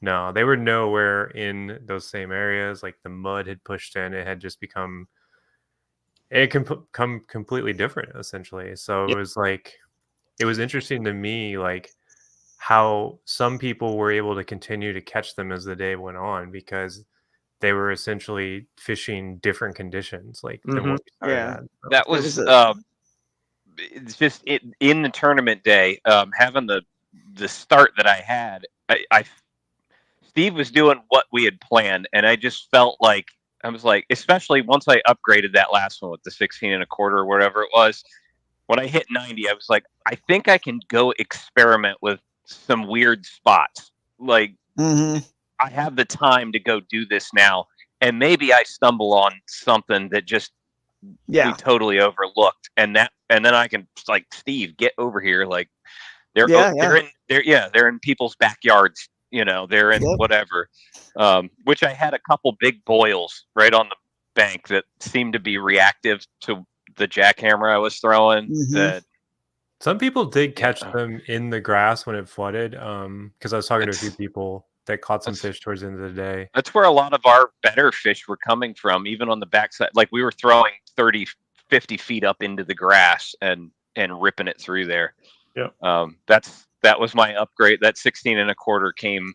No, they were nowhere in those same areas. Like the mud had pushed in. It had just become, it can become completely different, essentially. So it was like, it was interesting to me, like how some people were able to continue to catch them as the day went on, because they were essentially fishing different conditions, like than what we started at. So that was it's just in the tournament day, having the start that I had. Steve was doing what we had planned, and I just felt like I was like, especially once I upgraded that last one with the 16 and a quarter or whatever it was. When I hit 90, I was like, I think I can go experiment with some weird spots. Like, I have the time to go do this now, and maybe I stumble on something that just we totally overlooked, and then I can, like, Steve, get over here. Like, they're in people's backyards. They're in whatever. Which I had a couple big boils right on the bank that seemed to be reactive to the jackhammer I was throwing. That some people did catch them in the grass when it flooded. Because I was talking to a few people that caught some fish towards the end of the day. That's where a lot of our better fish were coming from, even on the backside. Like, we were throwing 30, 50 feet up into the grass and ripping it through there. Yeah. That was my upgrade. That 16 and a quarter came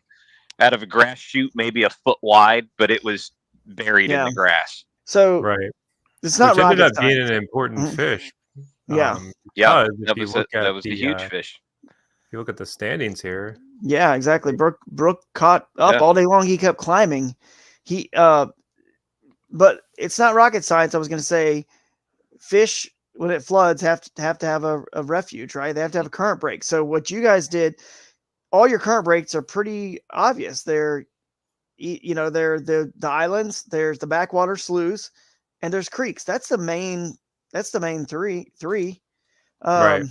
out of a grass chute, maybe a foot wide, but it was buried in the grass. So it's not Which ended up rocket being science. an important fish. Yeah. That was a huge fish. If you look at the standings here. Yeah, exactly. Brooke caught up all day long. He kept climbing. But it's not rocket science. I was going to say, fish when it floods have to have a refuge, right? They have to have a current break. So what you guys did, all your current breaks are pretty obvious. They're the islands, there's the backwater sloughs, and there's creeks. That's the main three. Right.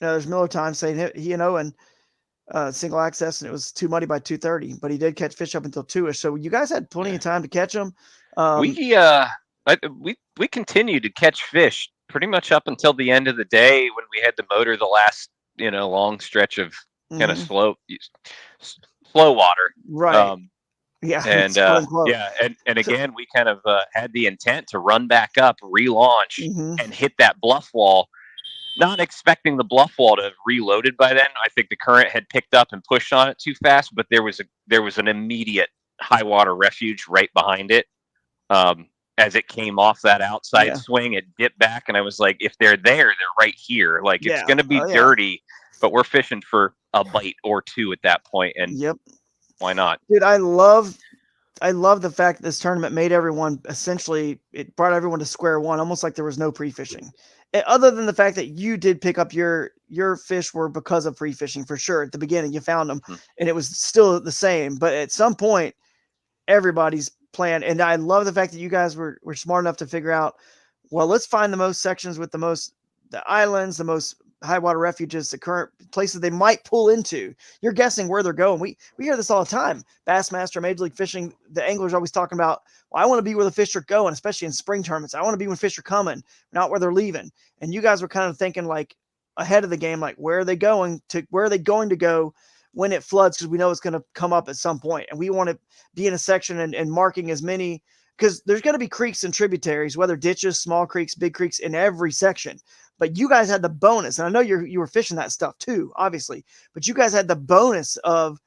There's Miller Time saying, and single access, and it was too muddy by 2:30, but he did catch fish up until 2ish. So you guys had plenty of time to catch them. We continued to catch fish pretty much up until the end of the day when we had to motor the last long stretch of kind of slow water. Right. And again, we kind of had the intent to run back up, relaunch, and hit that bluff wall. Not expecting the bluff wall to have reloaded by then. I think the current had picked up and pushed on it too fast, but there was an immediate high water refuge right behind it. As it came off that outside swing, it dipped back, and I was like, if they're there, they're right here. Like, it's going to be dirty, but we're fishing for a bite or two at that point, and why not? Dude, I love the fact that this tournament made everyone, essentially, it brought everyone to square one, almost like there was no pre-fishing. Other than the fact that you did pick up your fish were because of pre-fishing, for sure. At the beginning, you found them, and it was still the same. But at some point, everybody's plan. And I love the fact that you guys were smart enough to figure out, well, let's find the most sections with the islands, the most high water refuges, the current places they might pull into. You're guessing where they're going. We hear this all the time. Bassmaster, Major League Fishing, the anglers are always talking about, well, I want to be where the fish are going, especially in spring tournaments. I want to be when fish are coming, not where they're leaving. And you guys were kind of thinking like ahead of the game, like where are they going to go when it floods? Because we know it's going to come up at some point. And we want to be in a section and marking as many, because there's going to be creeks and tributaries, whether ditches, small creeks, big creeks, in every section. But you guys had the bonus, and I know you were fishing that stuff too, obviously, but you guys had the bonus of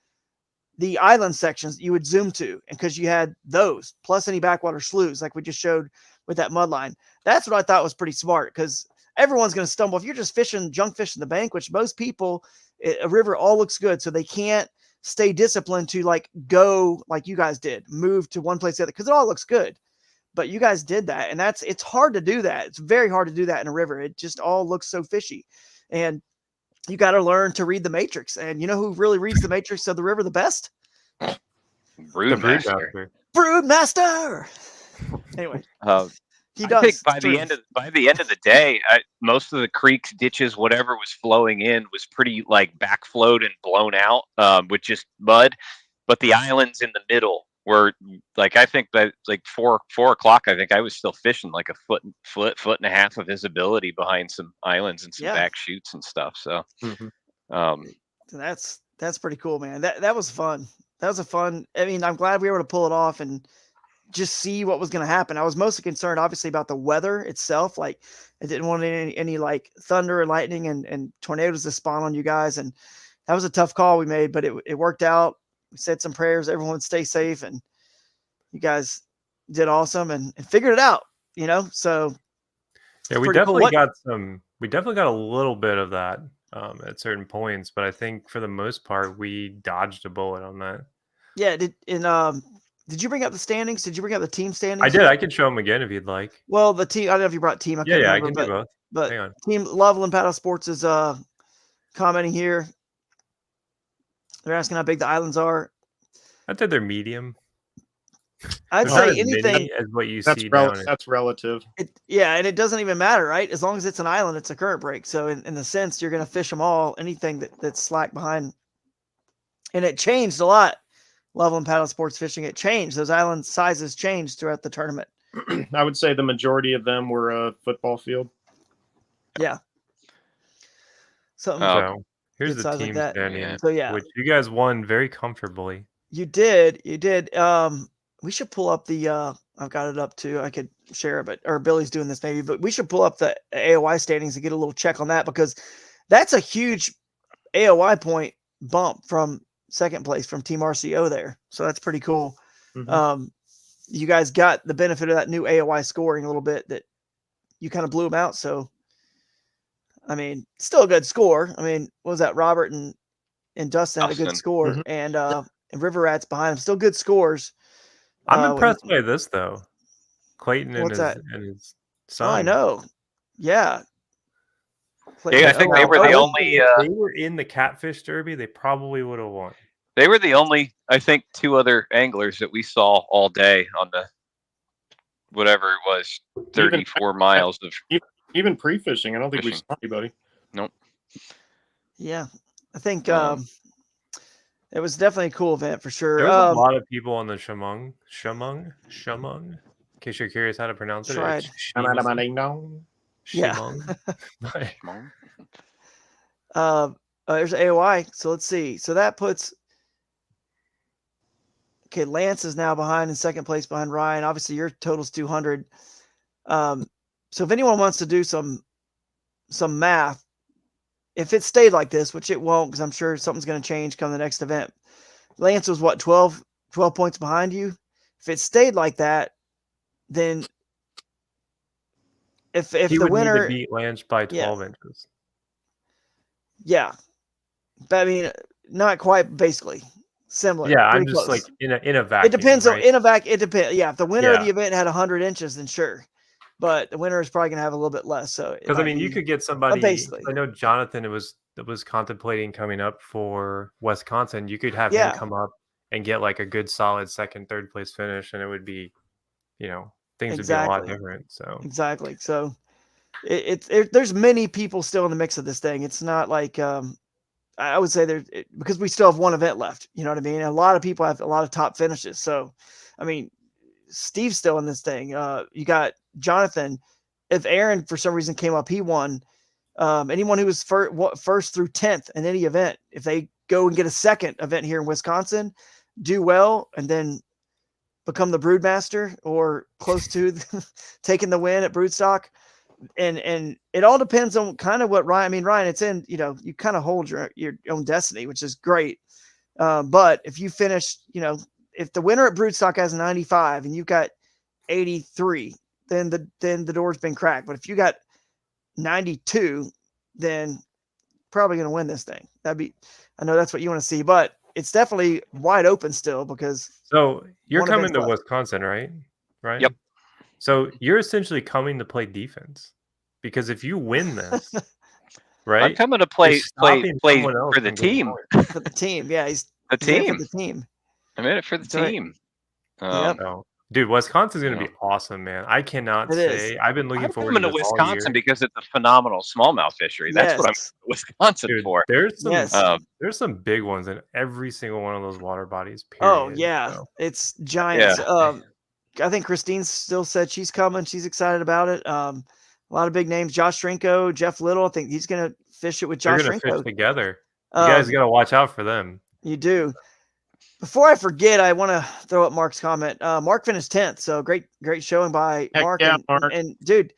the island sections you would zoom to, and because you had those, plus any backwater sloughs like we just showed with that mud line. That's what I thought was pretty smart, because everyone's going to stumble. If you're just fishing, junk fishing the bank, which most people, a river all looks good, so they can't stay disciplined to like go like you guys did, move to one place to the other, because it all looks good. But you guys did that, and it's hard to do that. It's very hard to do that in a river. It just all looks so fishy, and you got to learn to read the matrix. And you know who really reads the matrix of the river the best? Broodmaster. Broodmaster. Anyway, he does. I think by the end of the day, most of the creeks, ditches, whatever was flowing in was pretty like backflowed and blown out with just mud. But the islands in the middle were like, I think that like 4 o'clock, I think I was still fishing like a foot and a half of visibility behind some islands and some back shoots and stuff. So that's pretty cool, man. That was fun. That was a fun. I mean, I'm glad we were able to pull it off and just see what was going to happen. I was mostly concerned, obviously, about the weather itself. Like, I didn't want any like thunder and lightning and tornadoes to spawn on you guys. And that was a tough call we made, but it worked out. We said some prayers, everyone would stay safe, and you guys did awesome and figured it out, you know? So yeah, we definitely got a little bit of that at certain points, but I think for the most part, we dodged a bullet on that. Yeah. Did you bring up the standings? Did you bring up the team standings? I did. I can show them again if you'd like. Well, the team, I don't know if you brought team. I can do both. But hang on. Team Loveland Paddle Sports is commenting here. They're asking how big the islands are. I'd say they're medium. I'd say anything as what you that's see. That's relative. And it doesn't even matter, right? As long as it's an island, it's a current break. So in the sense, you're going to fish them all. Anything that's slack behind, and it changed a lot. Loveland Paddle Sports fishing, it changed. Those island sizes changed throughout the tournament. I would say the majority of them were a football field. Yeah. So here's the team standing, So yeah, which you guys won very comfortably. You did. We should pull up the I've got it up too. I could share it, or Billy's doing this maybe, but we should pull up the AOY standings and get a little check on that, because that's a huge AOY point bump from second place from Team RCO there. So that's pretty cool. Mm-hmm. You guys got the benefit of that new AOY scoring a little bit, that you kind of blew them out. So, I mean, still a good score. I mean, what was that? Robert and Dustin had a good score, mm-hmm. and River Rats behind them. Still good scores. I'm impressed by this though. Clayton and his son. Oh, I know. Yeah. I think they were the only. They were in the Catfish Derby. They probably would have won. They were the only, I think, 2 other anglers that we saw all day on the whatever it was, 34 miles of. Even pre-fishing, I don't think we saw anybody. Nope. Yeah, I think it was definitely a cool event for sure. There was a lot of people on the Shamong. In case you're curious how to pronounce it. Right. Yeah. There's AOI. So let's see. So that puts. Okay, Lance is now behind in second place behind Ryan. Obviously, your total's 200. So if anyone wants to do some math, if it stayed like this, which it won't, because I'm sure something's going to change come the next event. Lance was what, 12 points behind you? If it stayed like that, then if he the would winner need to beat Lance by 12 inches. Yeah. But I mean, not quite, basically. Similar. Yeah, I'm just close. Like in a vacuum. It depends right? It depends. Yeah, if the winner of the event had 100 inches, then sure. But the winner is probably going to have a little bit less. So because I mean, you could get somebody. Basically, I know Jonathan was contemplating coming up for Wisconsin. You could have him come up and get like a good solid second, third place finish, and it would be, things would be a lot different. So exactly. So there's many people still in the mix of this thing. It's not like I would say because we still have one event left. You know what I mean? A lot of people have a lot of top finishes. So, I mean, Steve's still in this thing. You got Jonathan. If Aaron for some reason came up, he won. Anyone who was first through 10th in any event, if they go and get a second event here in Wisconsin, do well, and then become the broodmaster or close to taking the win at Broodstock. And it all depends on kind of what Ryan, it's in, you kind of hold your own destiny, which is great. But if you finish, if the winner at Broodstock has 95 and you've got 83, then the door's been cracked. But if you got 92, then probably going to win this thing. I know that's what you want to see, but it's definitely wide open still because. So you're coming to Wisconsin, right? Right. Yep. So you're essentially coming to play defense because if you win this, right? I'm coming to play for the team. For the team, yeah, he's the team. For the team. I'm in it for the team. Yep. Dude, Wisconsin's going to be awesome, man. I cannot say. I've been looking forward to this Wisconsin because it's a phenomenal smallmouth fishery. That's what I'm in Wisconsin for. There's some big ones in every single one of those water bodies. Period. Oh yeah, it's giants. Yeah. I think Christine still said she's coming. She's excited about it. A lot of big names: Josh Trinko, Jeff Little. I think he's going to fish it with Josh Trinko. Fish together. You guys got to watch out for them. You do. Before I forget, I want to throw up Mark's comment. Mark finished 10th, so great showing by Mark. Yeah, Mark. And dude,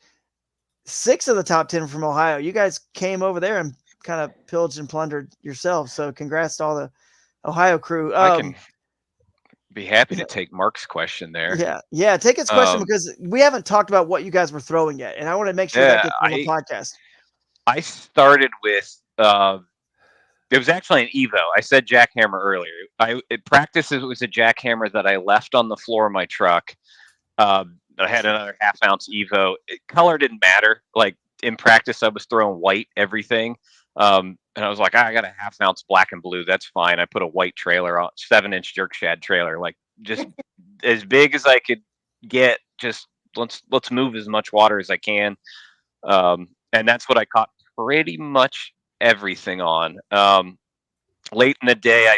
6 of the top 10 from Ohio. You guys came over there and kind of pillaged and plundered yourselves. So congrats to all the Ohio crew. I can be happy to take Mark's question there. Yeah, take his question because we haven't talked about what you guys were throwing yet, and I want to make sure that gets on the podcast. I started with. It was actually an Evo. I said jackhammer earlier. At practice, it was a jackhammer that I left on the floor of my truck. I had another half-ounce Evo. Color didn't matter. Like in practice, I was throwing white everything, and I was like, I got a half-ounce black and blue. That's fine. I put a white trailer on, 7-inch jerk shad trailer, like just as big as I could get. Just let's move as much water as I can, and that's what I caught pretty much everything on. Late in the day,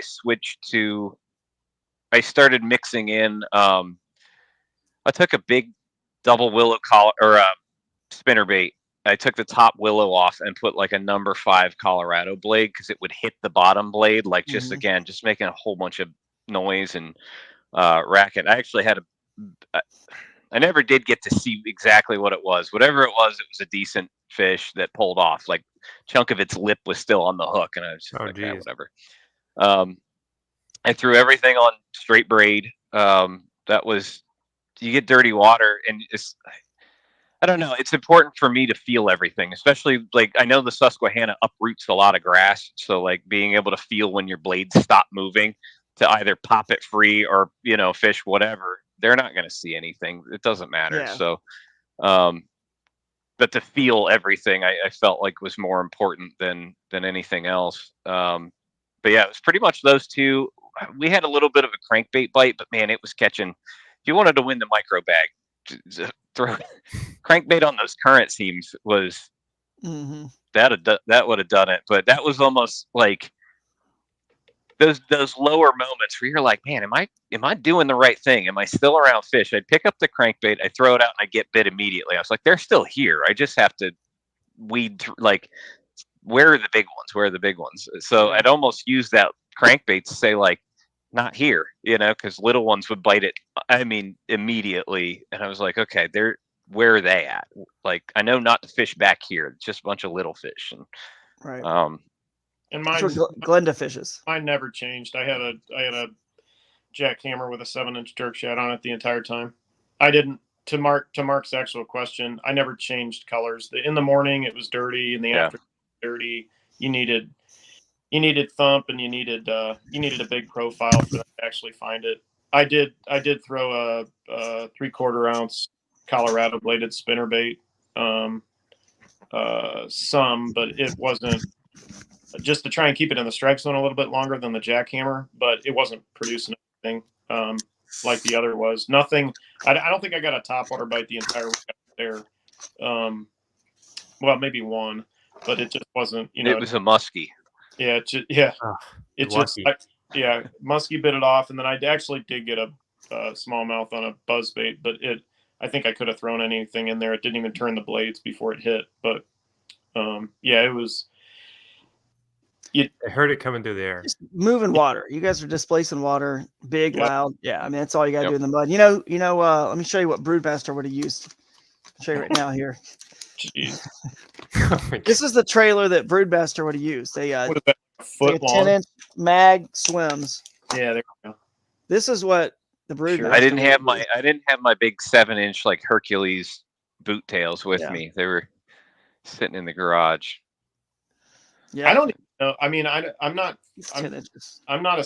I started mixing in. I took a big double willow collar or spinnerbait. I took the top willow off and put like a number 5 Colorado blade because it would hit the bottom blade, like just making a whole bunch of noise and racket. I actually had I never did get to see exactly what it was. Whatever it was a decent fish that pulled off. Like chunk of its lip was still on the hook, and I was just whatever. I threw everything on straight braid. That was, you get dirty water, and I don't know. It's important for me to feel everything, especially like I know the Susquehanna uproots a lot of grass, so like being able to feel when your blades stop moving to either pop it free or fish whatever. They're not going to see anything. It doesn't matter. Yeah. So, but to feel everything, I felt like was more important than anything else. But yeah, it was pretty much those two. We had a little bit of a crankbait bite, but man, it was catching. If you wanted to win the micro bag, throw crankbait on those current seams was that would have done it. But that was almost like those lower moments where you're like, man, am I doing the right thing? Am I still around fish? I'd pick up the crankbait, I throw it out, and I get bit immediately. I was like, they're still here. I just have to weed like, where are the big ones? Where are the big ones? So I'd almost use that crankbait to say like, not here, because little ones would bite it. I mean, immediately. And I was like, okay, where are they at? Like, I know not to fish back here. It's just a bunch of little fish. And, right. And mine, Glenda fishes. Mine never changed. I had a jackhammer with a 7-inch jerk shad on it the entire time. I didn't. To Mark's actual question, I never changed colors. In the morning it was dirty. In the afternoon dirty. You needed thump, and you needed a big profile for them to actually find it. I did throw a 3/4 ounce Colorado bladed spinnerbait. Some, but it wasn't. Just to try and keep it in the strike zone a little bit longer than the jackhammer, but it wasn't producing anything like the other was. Nothing. I don't think I got a topwater bite the entire week there. well, maybe one, but it just wasn't. You know, It was a muskie. Yeah, yeah. Oh, It just, yeah, muskie bit it off, and then I actually did get a smallmouth on a buzzbait, but I think I could have thrown anything in there. It didn't even turn the blades before it hit, but yeah, it was. I heard it coming through the air. Just moving water. You guys are displacing water, big, loud. Yeah, I mean that's all you got to do in the mud. Let me show you what Broodmaster would have used. I'll show you right now here. Jeez. This is the trailer that Broodmaster would have used. They What is that, a foot like a long? 10-inch mag swims. Yeah, there we go. This is what the Broodmaster. I didn't have my big 7-inch like Hercules boot tails with me. They were sitting in the garage. Yeah, I don't even know. I mean, I'm not. It's 10 inches. I'm not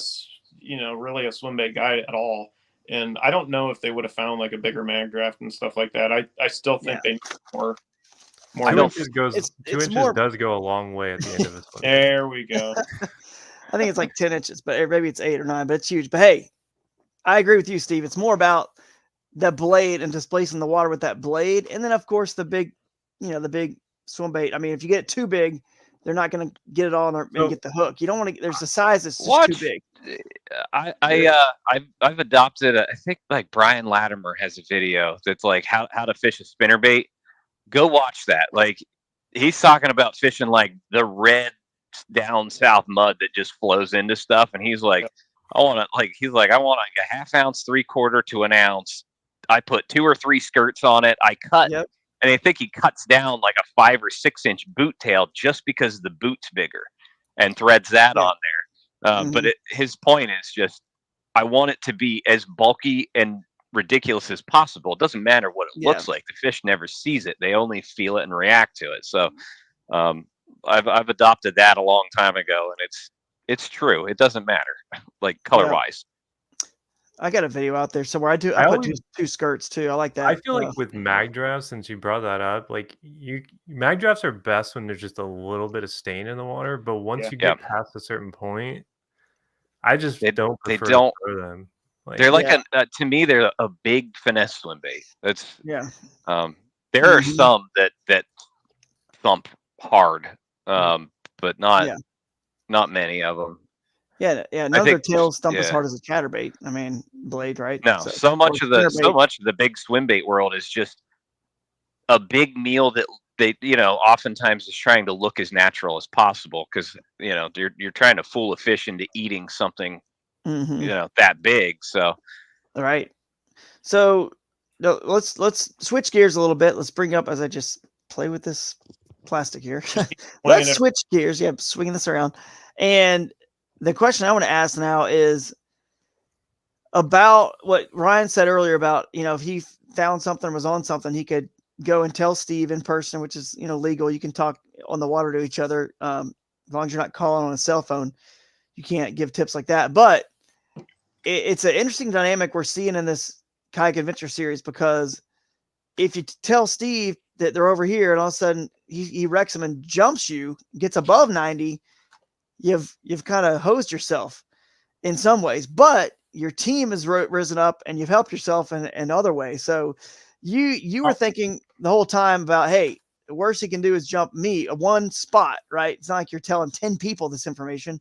really a swim bait guy at all, and I don't know if they would have found like a bigger mag draft and stuff like that. I still think they need more. 2 inches goes. Two inches more, does go a long way at the end of this one. There we go. I think it's like 10 inches, but maybe it's 8 or 9, but it's huge. But hey, I agree with you, Steve. It's more about the blade and displacing the water with that blade, and then of course the big swim bait. I mean, if you get it too big, they're not going to get it all in there and get the hook. You don't want to. There's a size that's just too big. I've adopted. I think like Brian Latimer has a video that's like how to fish a spinnerbait. Go watch that. Like he's talking about fishing like the red down south mud that just flows into stuff, and he's like, I want like a half ounce, 3/4 to an ounce. I put 2 or 3 skirts on it. I cut. Yep. And I think he cuts down like a 5 or 6 inch boot tail just because the boot's bigger, and threads that on there. But his point is just, I want it to be as bulky and ridiculous as possible. It doesn't matter what it looks like. The fish never sees it; they only feel it and react to it. So, I've adopted that a long time ago, and it's true. It doesn't matter, like color wise. I got a video out there somewhere. I put two skirts too. I like that. I feel like with mag drafts, since you brought that up, like mag drafts are best when there's just a little bit of stain in the water. But once you get past a certain point, I just don't prefer to throw them. Like, they're like to me, they're a big finesse swim bait. That's there are some that thump hard, but not many of them. Yeah. None of their tails thump as hard as a chatterbait. I mean, blade, right? No, so much of the big swim bait world is just a big meal that they, oftentimes is trying to look as natural as possible because you're trying to fool a fish into eating something, that big. So, all right. So, let's switch gears a little bit. Let's bring up as I just play with this plastic here. Let's switch gears. Yeah, swinging this around, and the question I want to ask now is about what Ryan said earlier about, if he found something, was on something, he could go and tell Steve in person, which is, legal. You can talk on the water to each other. As long as you're not calling on a cell phone, you can't give tips like that. But it's an interesting dynamic we're seeing in this kayak adventure series, because if you tell Steve that they're over here and all of a sudden he wrecks them and jumps you, gets above 90, you've kind of hosed yourself in some ways, but your team has risen up and you've helped yourself in other ways. So you were thinking the whole time about, hey, the worst he can do is jump me one spot, right? It's not like you're telling 10 people this information.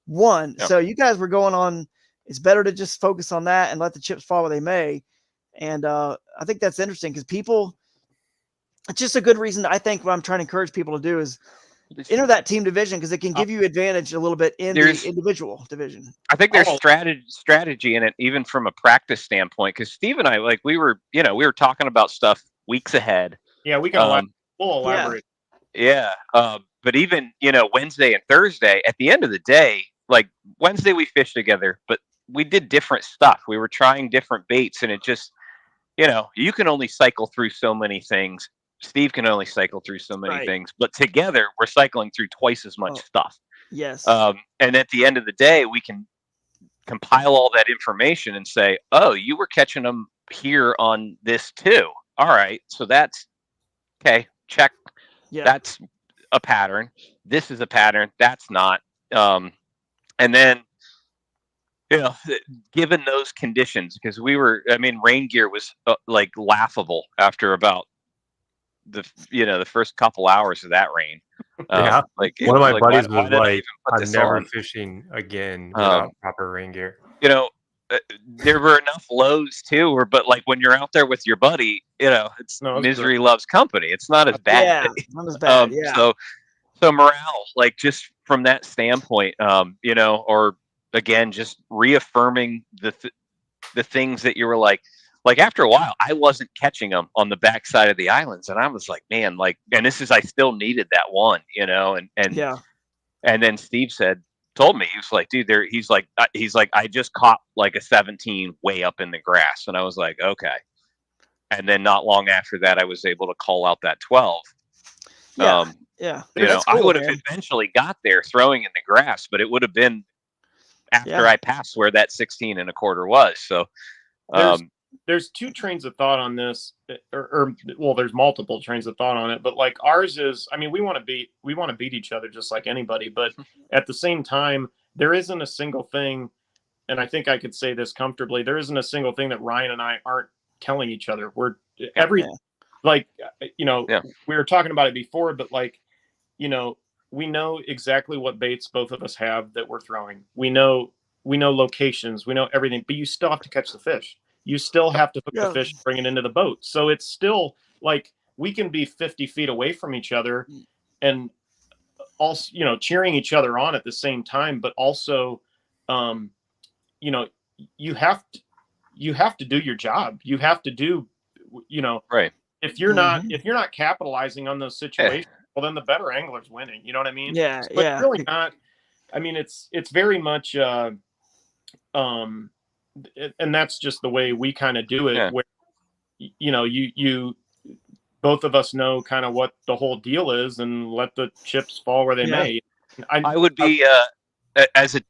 One. Yep. So you guys were going on, it's better to just focus on that and let the chips fall where they may. And I think that's interesting because it's just a good reason. I think what I'm trying to encourage people to do is enter that team division, because it can give you advantage a little bit in the individual division. I think there's strategy in it, even from a practice standpoint. Because Steve and I, like we were talking about stuff weeks ahead. Yeah, we can elaborate. Yeah, but even Wednesday and Thursday, at the end of the day, like Wednesday we fished together, but we did different stuff. We were trying different baits, and it just you can only cycle through so many things. Steve can only cycle through so many things, but together we're cycling through twice as much stuff. Yes. And at the end of the day, we can compile all that information and say, oh, you were catching them here on this too. All right. So that's okay. Check. Yeah. That's a pattern. This is a pattern. That's not. And then, given those conditions, because rain gear was like laughable after about the first couple hours of that rain. Yeah, like one of my like, buddies why was did I like, even put "I'm this never on?" fishing again without proper rain gear." There were enough lows too, but like when you're out there with your buddy, it's misery great. loves company. It's not as bad. Yeah, not as bad. So morale, like just from that standpoint, or again, just reaffirming the things that you were like after a while, I wasn't catching them on the backside of the islands, and I was like, man, and this is I still needed that one, and then Steve told me, he was like, dude, he's like, I just caught like a 17 way up in the grass, and I was like, okay, and then not long after that, I was able to call out that 12. Yeah. I would have eventually got there throwing in the grass, but it would have been after I passed where that 16 and a quarter was. So there's two trains of thought on this, or there's multiple trains of thought on it, but like ours is, I mean, we want to beat each other just like anybody, but at the same time, there isn't a single thing, and I think I could say this comfortably, there isn't a single thing that Ryan and I aren't telling each other. We were talking about it before, but like, we know exactly what baits both of us have that we're throwing. We know locations, we know everything, but you still have to catch the fish. You still have to hook the fish and bring it into the boat. So it's still like we can be 50 feet away from each other and also, cheering each other on at the same time, but also, you have to do your job. You have to do, right. If you're not capitalizing on those situations, well, then the better angler's winning. You know what I mean? Yeah. But really not. I mean, it's very much, and that's just the way we kind of do it. Where, you both of us know kind of what the whole deal is, and let the chips fall where they may. I would be as a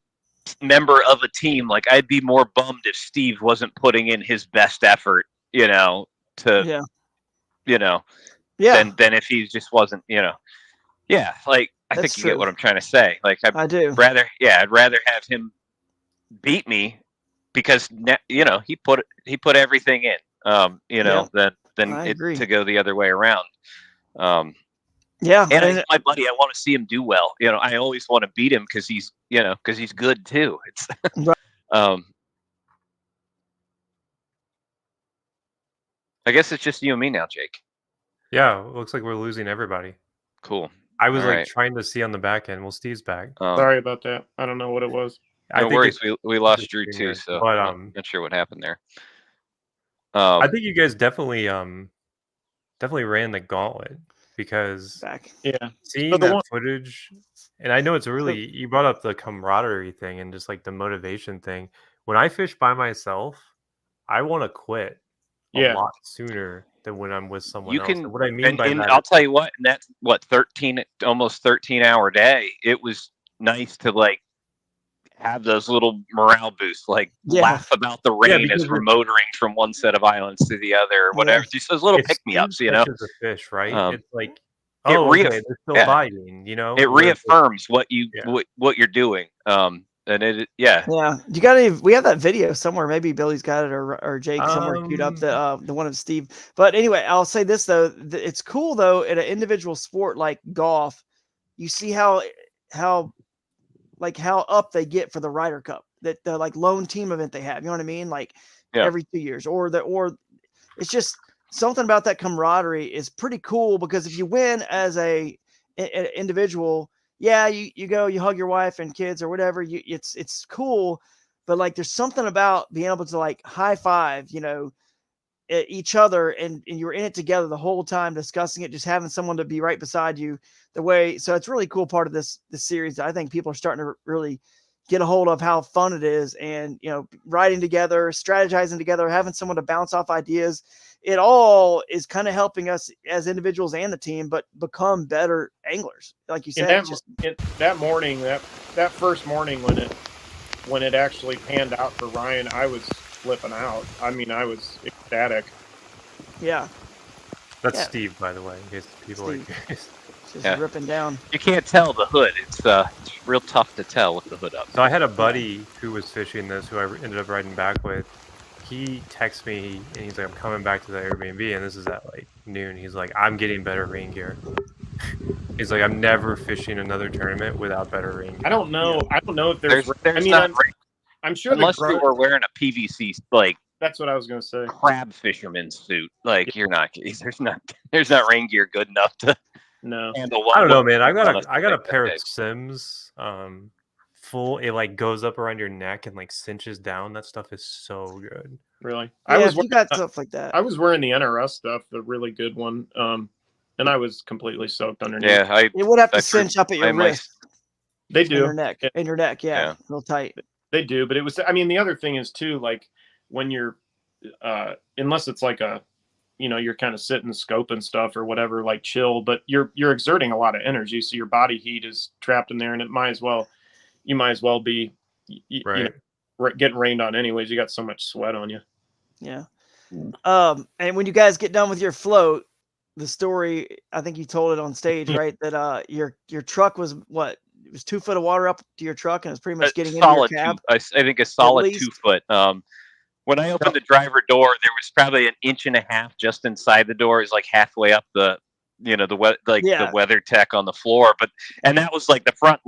member of a team, like I'd be more bummed if Steve wasn't putting in his best effort, than if he just wasn't, like I think you get what I'm trying to say. Like I do. I'd rather have him beat me because he put everything in, than to go the other way around. And he's my buddy. I want to see him do well. I always want to beat him because he's good too. It's I guess it's just you and me now, Jake. Yeah, it looks like we're losing everybody. Cool. I was trying to see on the back end. Well, Steve's back. Sorry about that. I don't know what it was. No worries. We lost Drew too, so but, I'm not sure what happened there. I think you guys definitely ran the gauntlet because seeing that footage, and I know it's really, you brought up the camaraderie thing and just like the motivation thing. When I fish by myself, I want to quit a lot sooner than when I'm with someone else. And what I mean by that, I'll tell you what, in that almost 13-hour day, it was nice to like have those little morale boosts, like laugh about the rain as we're motoring from one set of islands to the or whatever. Just those little pick-me-ups, The fish, right? It's like they're still biting, It reaffirms what you're doing. And it, you got we have that video somewhere. Maybe Billy's got it or Jake somewhere queued up the one of Steve. But anyway, I'll say this though, it's cool though in an individual sport like golf, you see how up they get for the Ryder Cup, that the like lone team event they have. You know what I mean? Like every 2 years, or it's just something about that camaraderie is pretty cool because if you win as an individual. Yeah, you go, you hug your wife and kids or whatever. It's cool, but like there's something about being able to like high five, each other, and you're in it together the whole time discussing it, just having someone to be right beside you. So it's really cool part of this series. I think people are starting to really get a hold of how fun it is, and riding together, strategizing together, having someone to bounce off ideas. It all is kind of helping us as individuals and the team, but become better anglers. Like you said, that morning, that first morning when it actually panned out for Ryan, I was flipping out. I mean, I was ecstatic. Yeah. That's Steve, by the way, in case people are curious. Just ripping down. You can't tell the hood. It's real tough to tell with the hood up. So I had a buddy who was fishing this, who I ended up riding back with. he texts me and he's like, I'm coming back to the Airbnb, and this is at like noon. He's like, I'm getting better rain gear. He's like, I'm never fishing another tournament without better rain gear. I don't know. Yeah. I don't know if there's. There's I mean, not I'm sure unless you were wearing a PVC like That's what I was gonna say. crab fisherman suit. Like you're not. There's not rain gear good enough to No. handle. I don't know, man. I got a pair of Sims. Full. It like goes up around your neck and like cinches down. That stuff is so good. Really. Yeah, you got stuff like that. I was wearing the NRS stuff, the really good one. And I was completely soaked underneath. Yeah, it would have to cinch up at your wrist. They do. In your neck, yeah. Real tight. They do, but it was, I mean, the other thing is too, like when you're, unless it's like a, you're kind of sitting, scoping stuff or whatever, like chill, but you're exerting a lot of energy. So your body heat is trapped in there, and you might as well be getting rained on anyways. You got so much sweat on you. Yeah. And when you guys get done with your float, the story, I think you told it on stage, right? That your truck was what? It was 2 foot of water up to your truck, and it's pretty much getting into your cab. I think a solid 2 foot. When I opened the driver door, there was probably 1.5 inches just inside the door. It's like halfway up the weather tech on the floor. And that was like the front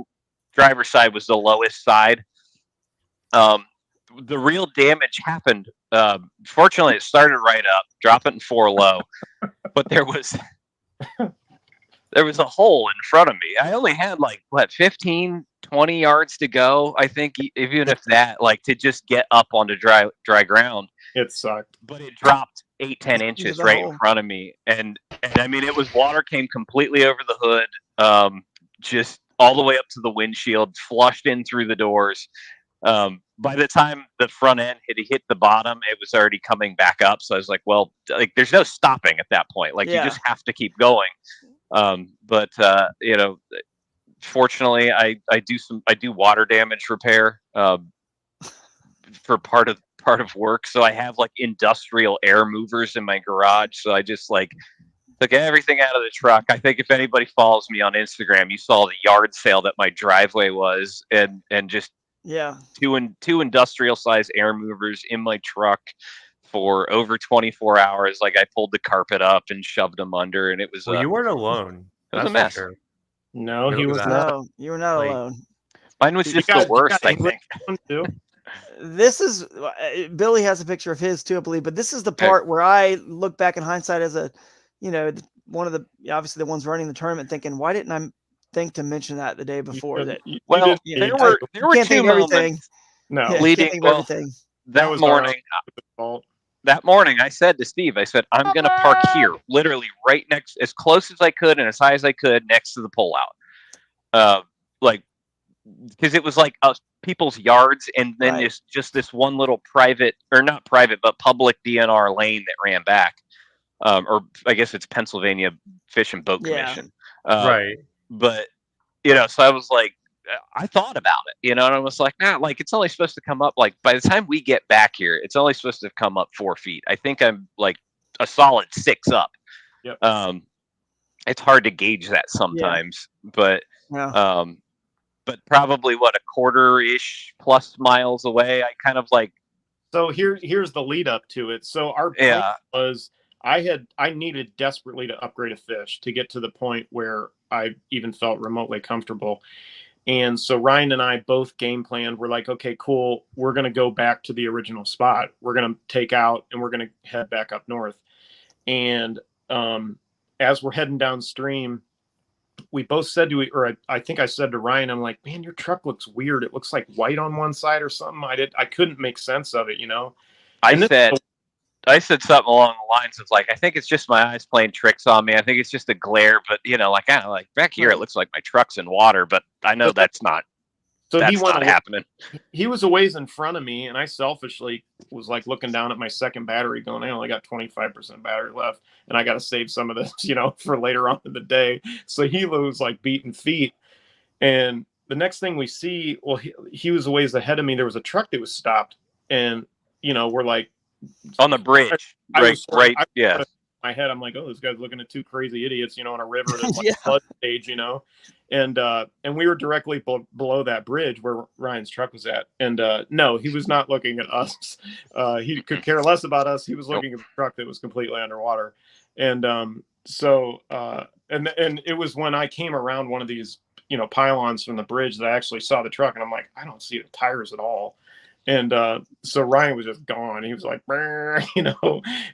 driver's side was the lowest side. The real damage happened. Fortunately, it started right up, drop it in 4 low, but there was a hole in front of me. I only had 15, 20 yards to go. I think even if that, to just get up onto dry ground. It sucked. But it dropped 8-10 inches right in front of me. And I mean, it was water came completely over the hood, just all the way up to the windshield, flushed in through the doors. By the time the front end hit the bottom, it was already coming back up. So I was like, well, there's no stopping at that point. You just have to keep going. Fortunately, I do water damage repair for part of work. So I have industrial air movers in my garage. So I just took everything out of the truck. I think if anybody follows me on Instagram, you saw the yard sale that my driveway was, and just two industrial size air movers in my truck for over 24 hours. I pulled the carpet up and shoved them under, and it was. Well, you weren't alone. It was a mess. Sure. No, he was not. No, you were not alone. Mine was just the worst, I think. This is Billy has a picture of his too, I believe, but this is the part where I look back in hindsight as one of the obviously the ones running the tournament, thinking, why didn't I think to mention that the day before? There were two moments. No, leading everything. That morning. That morning, I said to Steve, I'm going to park here, literally right next, as close as I could and as high as I could, next to the pullout. Because it was people's yards, and then there's just this one little private, or not private, but public DNR lane that ran back. Or I guess it's Pennsylvania Fish and Boat Commission. Right. But, so I was I thought about it, and I was it's only supposed to come up, by the time we get back here, it's only supposed to come up 4 feet. I think I'm a solid 6 up. Yep. It's hard to gauge that sometimes, but probably a quarter-ish plus miles away. I kind of So here's the lead up to it. So our plan was I needed desperately to upgrade a fish to get to the point where I even felt remotely comfortable. And so Ryan and I both game planned. We're like, okay, cool. We're going to go back to the original spot. We're going to take out and we're going to head back up north. And as we're heading downstream, we both said I think I said to Ryan, I'm like, man, your truck looks weird. It looks like white on one side or something. I couldn't make sense of it, I said something along the lines of I think it's just my eyes playing tricks on me. I think it's just a glare, but back here, it looks like my truck's in water, but I know that's not. So that's not happening. He was a ways in front of me, and I selfishly was looking down at my second battery, going, I only got 25% battery left, and I got to save some of this, for later on in the day. So he was beating feet, and the next thing we see, well, he was a ways ahead of me. There was a truck that was stopped, and we're on the bridge, right. Yeah. My head, I'm oh, this guy's looking at two crazy idiots, on a river that's flood stage, and we were directly below that bridge where Ryan's truck was at. And no, he was not looking at us. He could care less about us. He was looking at the truck that was completely underwater. And and it was when I came around one of these, pylons from the bridge that I actually saw the truck, and I'm like, I don't see the tires at all. And so Ryan was just gone. He was like,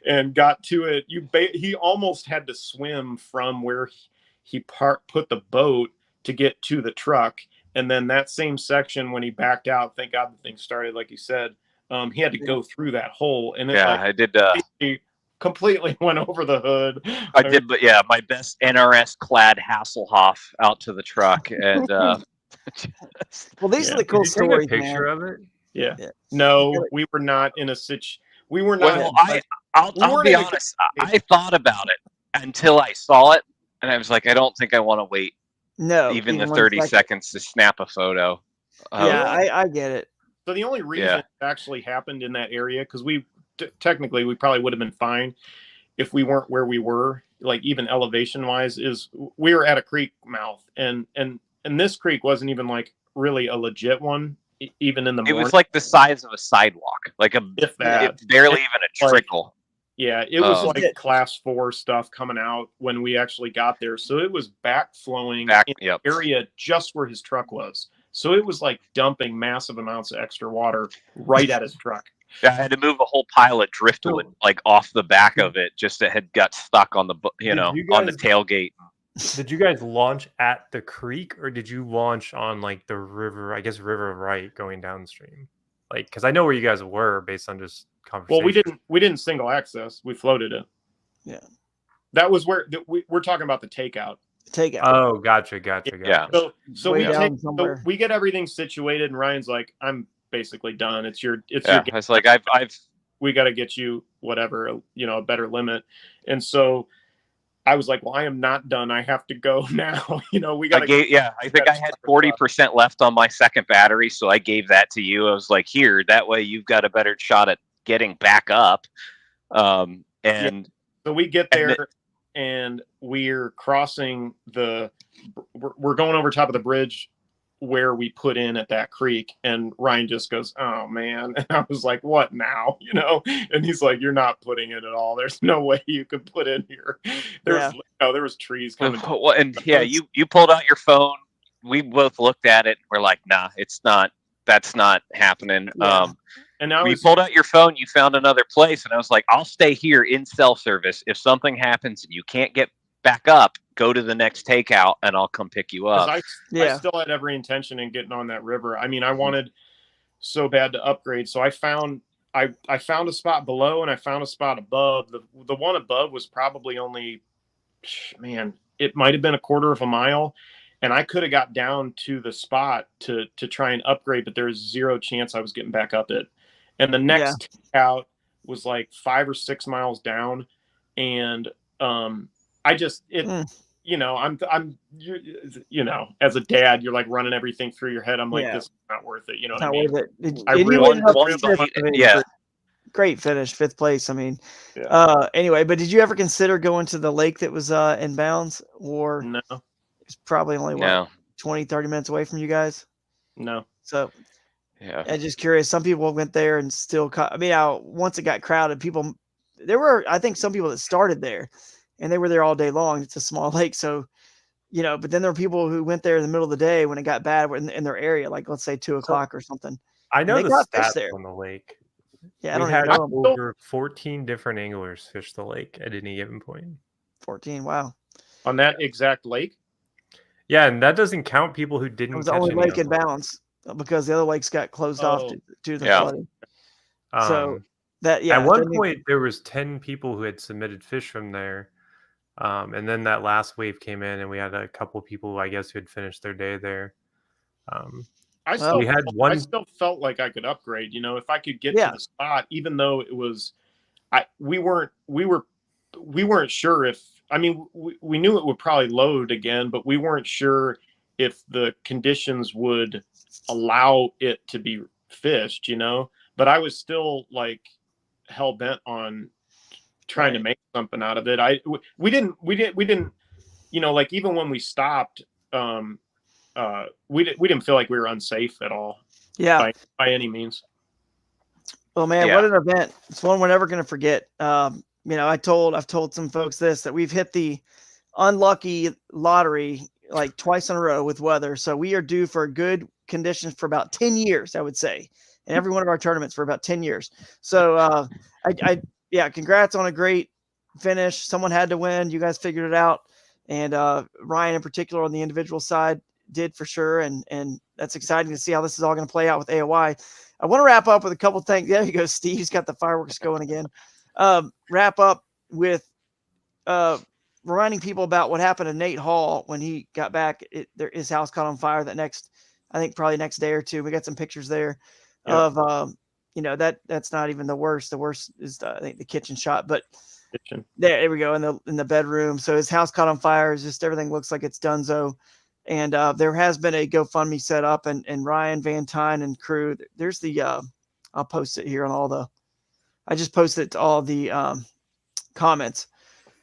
and got to it. He almost had to swim from where he put the boat to get to the truck. And then that same section, when he backed out, thank God the thing started, like you said, he had to go through that hole. And I did. He completely went over the hood. I did, but yeah, my best NRS clad Hasselhoff out to the truck, and well, these are the cool stories. Take a picture of it. Yeah. No, we were not in a we were not. Well, I'll be honest. I thought about it until I saw it, and I was like, I don't think I want to wait. No, even the 30 seconds to snap a photo. I get it. So the only reason it actually happened in that area, because technically we probably would have been fine if we weren't where we were, like even elevation wise, is we were at a creek mouth, and this creek wasn't even like really a legit one, even in the morning. It was like the size of a sidewalk, like barely even a trickle. Yeah, it was like class 4 stuff coming out when we actually got there. So it was backflowing in the area just where his truck was. So it was like dumping massive amounts of extra water right at his truck. Yeah, I had to move a whole pile of driftwood like off the back of it, just it had got stuck on the on the tailgate. Did you guys launch at the creek, or did you launch on like the river? I guess River Right going downstream. Like, because I know where you guys were based on just conversation. Well, we didn't single access. We floated it. Yeah, that was where we're talking about the takeout. Oh, gotcha. Yeah. So we get everything situated, and Ryan's like, I'm basically done. It's your I was like, we got to get you whatever, a better limit. And so I was like, well, I am not done. I have to go now. We got to. I think I had 40% left on my second battery, so I gave that to you. I was like, here, that way you've got a better shot at getting back up. So we get there, and we're crossing we're going over top of the bridge where we put in at that creek, and Ryan just goes, oh man. And I was like, what now? And he's like, you're not putting it at all. There's no way you could put in here. There was trees coming. And you pulled out your phone. We both looked at it. We're like, nah, that's not happening. Yeah. And now you pulled out your phone, you found another place, and I was like, I'll stay here in cell service. If something happens and you can't get back up, go to the next takeout and I'll come pick you up. I still had every intention in getting on that river. I mean, I wanted so bad to upgrade. So I found a spot below and I found a spot above. The one above was probably only, it might have been a quarter of a mile. And I could have got down to the spot to try and upgrade, but there's zero chance I was getting back up it. And the next takeout was like 5 or 6 miles down. And I just, I'm as a dad, you're like running everything through your head. I'm like, this is not worth it. You know what I mean? Worth it. Great finish, 5th place. I mean, anyway, but did you ever consider going to the lake that was in bounds, or no? It's probably only 20, 30 minutes away from you guys. No. So I'm just curious. Some people went there and still once it got crowded, I think some people that started there and they were there all day long. It's a small lake. So, but then there were people who went there in the middle of the day when it got bad in their area, like let's say 2 o'clock or something. I know the stats there on the lake. Yeah. We had over 14 different anglers fish the lake at any given point. 14. Wow. On that exact lake? Yeah, and that doesn't count people who didn't. It was the only lake in balance because the other lakes got closed off due to the flooding. So at one point there was 10 people who had submitted fish from there, and then that last wave came in, and we had a couple people, I guess, who had finished their day there. I still felt like I could upgrade. If I could get to the spot, even though it was, we weren't sure if. I mean, we knew it would probably load again, but we weren't sure if the conditions would allow it to be fished, But I was still like hell bent on trying to make something out of it. We didn't, like even when we stopped, we didn't feel like we were unsafe at all. Yeah. By any means. Well, man, Yeah. what an event. It's one we're never going to forget. I've told some folks this, that we've hit the unlucky lottery like twice in a row with weather. So we are due for good conditions for about 10 years, I would say, in every one of our tournaments for about 10 years. So congrats on a great finish. Someone had to win. You guys figured it out. And Ryan in particular on the individual side did for sure. And that's exciting to see how this is all going to play out with AOI. I want to wrap up with a couple things. There you go, Steve. He's got the fireworks going again. Wrap up with reminding people about what happened to Nate Hall when he got back. His house caught on fire probably next day or two. We got some pictures there of, that's not even the worst. The worst is I think the kitchen shot, but there we go in the bedroom. So his house caught on fire. It's just everything looks like it's donezo. And there has been a GoFundMe set up, and Ryan Van Tyne and crew. There's the I'll post it here on I just posted it to all the comments.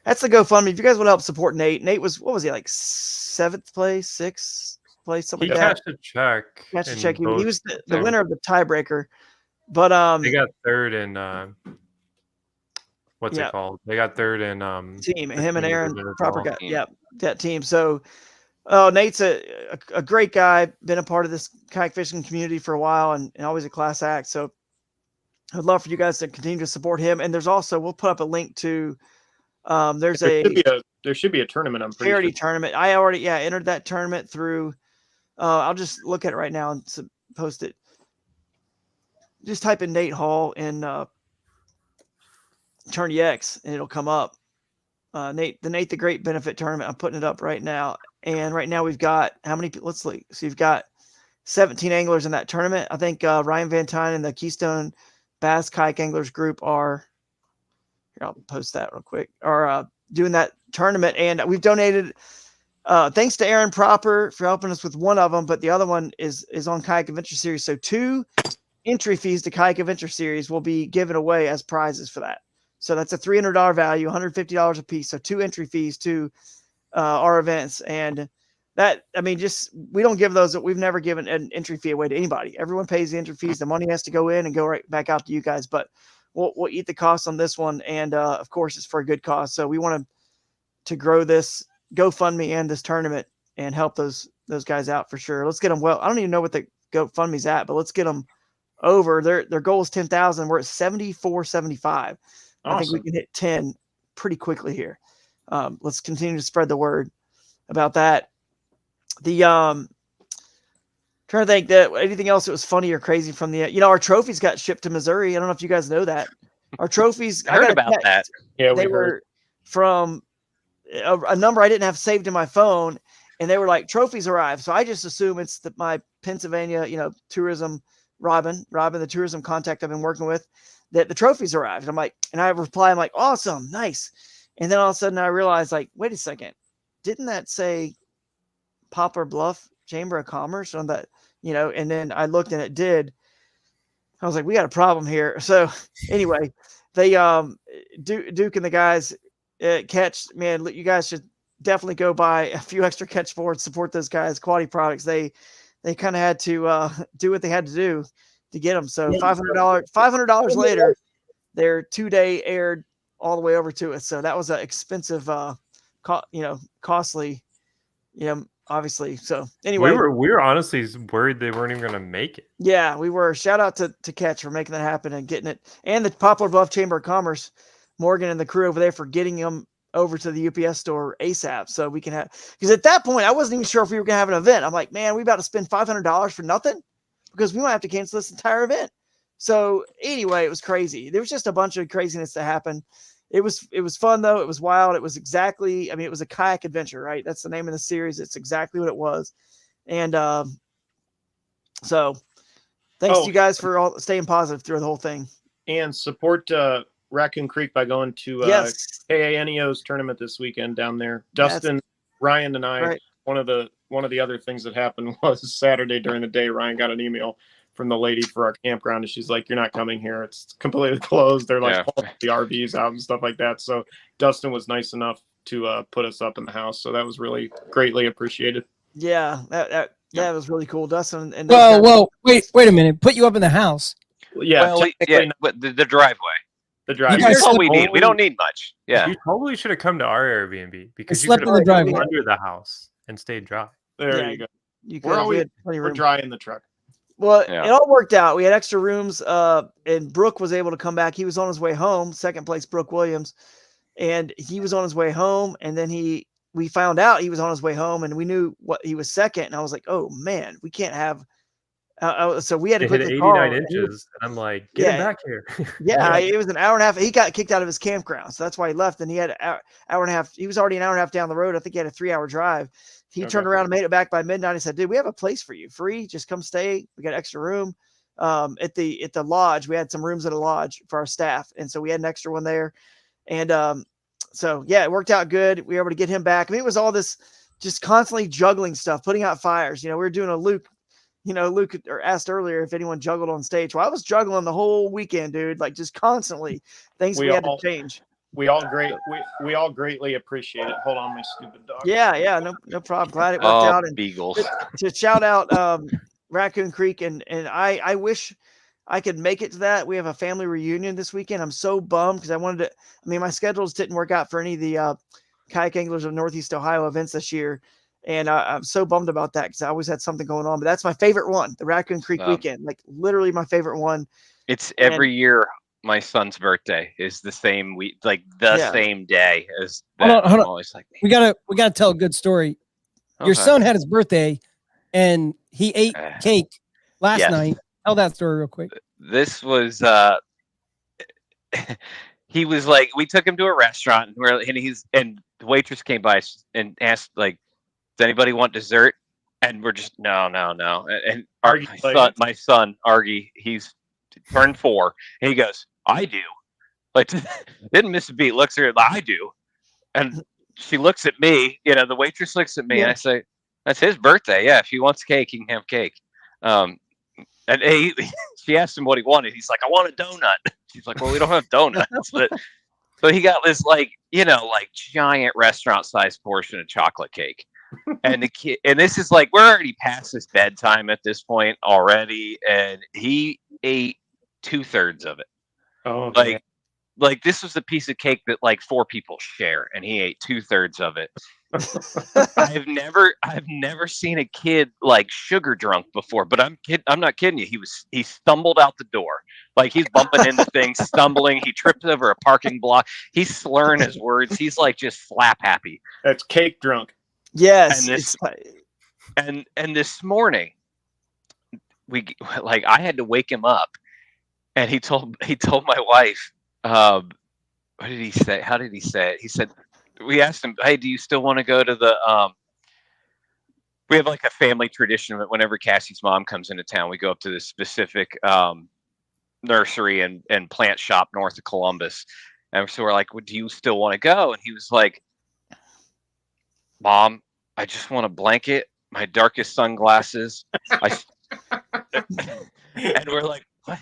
That's the GoFundMe. If you guys want to help support Nate was, what was he, like 7th place, 6th place, something like that? Cashed a check. Cashed a check. He was the winner of the tiebreaker. But they got third in what's it called? They got third in team. Him and Aaron Proper got that team. So Nate's a great guy, been a part of this kayak fishing community for a while and always a class act. So I'd love for you guys to continue to support him. And there's also, we'll put up a link to there should be a tournament. I'm pretty charity sure. tournament. I already entered that tournament through. I'll just look at it right now and post it. Just type in Nate Hall in Tourney X and it'll come up. Nate the Great Benefit Tournament. I'm putting it up right now. And right now we've got how many? Let's see. So you've got 17 anglers in that tournament. I think Ryan Van Tyne and the Keystone Bass Kayak Anglers group are. Here, I'll post that real quick. Are doing that tournament, and we've donated. Thanks to Aaron Proper for helping us with one of them, but the other one is on Kayak Adventure Series. So 2 entry fees to Kayak Adventure Series will be given away as prizes for that. So that's a $300 value, $150 a piece. So 2 entry fees to our events. And that, we don't give those. We've never given an entry fee away to anybody. Everyone pays the entry fees. The money has to go in and go right back out to you guys. But we'll eat the cost on this one. And of course, it's for a good cause. So we want to grow this GoFundMe and this tournament and help those guys out for sure. Let's get them. Well, I don't even know what the GoFundMe's at, but let's get them over. Their goal is 10,000. We're at 7,475. Awesome. I think we can hit 10 pretty quickly here. Let's continue to spread the word about that. The trying to think that anything else that was funny or crazy from the our trophies got shipped to Missouri. I don't know if you guys know that. Our trophies, I heard about that. Yeah, they were from a number I didn't have saved in my phone, and they were like, trophies arrived. So I just assume it's my Pennsylvania, tourism Robin, the tourism contact I've been working with, that the trophies arrived. And I'm like, and I reply, I'm like, awesome, nice. And then all of a sudden I realized, like, wait a second, didn't that say Poplar Bluff Chamber of Commerce on that? And then I looked and it did. I was like, we got a problem here. So anyway, they Duke and the guys catch, man, you guys should definitely go buy a few extra catch boards, support those guys, quality products. They kind of had to do what they had to do to get them. So $500 later, their 2-day aired all the way over to us. So that was an expensive, costly, obviously. So anyway, we were honestly worried they weren't even going to make it. Yeah, we were. Shout out to Catch for making that happen and getting it, and the Poplar Bluff Chamber of Commerce, Morgan and the crew over there for getting them over to the UPS store ASAP. So we can have, because at that point I wasn't even sure if we were going to have an event. I'm like, man, we about to spend $500 for nothing because we might have to cancel this entire event. So anyway, it was crazy. There was just a bunch of craziness that happened. It was fun though. It was wild. It was exactly, it was a kayak adventure, right? That's the name of the series. It's exactly what it was. And so thanks to you guys for all staying positive through the whole thing. And support Raccoon Creek by going to KANEO's tournament this weekend down there. Dustin, Ryan, and I. Right. One of the other things that happened was Saturday during the day, Ryan got an email from the lady for our campground, and she's like, "You're not coming here. It's completely closed." They're like pulling the RVs out and stuff like that. So Dustin was nice enough to put us up in the house. So that was really greatly appreciated. Yeah, Yeah, it was really cool. Dustin and Whoa, wait a minute. Put you up in the house. Yeah, Well, yeah, but the driveway. the drive. guys Here's all slept we need. We don't need much. Yeah. You totally should have come to our Airbnb because you slept could in the have driveway. under the house and stayed dry. There Yeah, you go. You We're could always have plenty of we're room. dry in the truck. Well, Yeah. it all worked out. We had extra rooms, and Brooke was able to come back. He was on his way home, second place, Brooke Williams, and he was on his way home. And then we found out he was on his way home, and we knew what he was second. And I was like, oh man, we can't have. So we had to It hit quickly 89 call. inches, and I'm like, get him back here. Yeah, it was an hour and a half. He got kicked out of his campground, so that's why he left. And he had an hour and a half. He was already an hour and a half down the road. I think he had a 3-hour drive. He turned around and made it back by midnight. He said, "Dude, we have a place for you, free. Just come stay. We got extra room at the lodge. We had some rooms at a lodge for our staff, and so we had an extra one there. And so yeah, it worked out good. We were able to get him back. I mean, it was all this just constantly juggling stuff, putting out fires. You know, we were doing a Luke. You know, Luke asked earlier if anyone juggled on stage. Well, I was juggling the whole weekend, dude. Like just constantly things we had to change. We all greatly appreciate it. Hold on, my stupid dog. Yeah, no problem. Glad it worked out. And Beagles. to shout out Raccoon Creek, and I wish I could make it to that. We have a family reunion this weekend. I'm so bummed because I wanted to. I mean, my schedules didn't work out for any of the kayak anglers of Northeast Ohio events this year, and I'm so bummed about that because I always had something going on. But that's my favorite one, the Raccoon Creek weekend. Like literally my favorite one. It's every year. My son's birthday is the same week, like same day as that. Hold on. I'm always like, we gotta tell a good story. Your son had his birthday, and he ate cake last night. Tell that story real quick. This was he was like, we took him to a restaurant, and the waitress came by and asked, like, does anybody want dessert? And we're just no. And my son Argy, he's turned 4, and he goes, I do. Like, didn't miss a beat. Looks at her, like, I do. And she looks at me, the waitress looks at me, and I say, that's his birthday. Yeah, if he wants cake, he can have cake. And she asked him what he wanted. He's like, I want a donut. She's like, well, we don't have donuts. But so he got this, like giant restaurant sized portion of chocolate cake. And the kid, and this is like, we're already past his bedtime at this point already. And he ate 2/3 of it. Oh, like this was a piece of cake that like 4 people share, and he ate 2/3 of it. I've never seen a kid like sugar drunk before, but I'm not kidding you. He stumbled out the door, like he's bumping into things, stumbling. He tripped over a parking block. He's slurring his words. He's like just slap happy. That's cake drunk. Yes. And this morning, I had to wake him up. And he told my wife, what did he say? How did he say it? He said, we asked him, hey, do you still want to go to the, we have like a family tradition that whenever Cassie's mom comes into town, we go up to this specific nursery and plant shop north of Columbus. And so we're like, well, do you still want to go? And he was like, Mom, I just want a blanket, my darkest sunglasses. And we're like, what?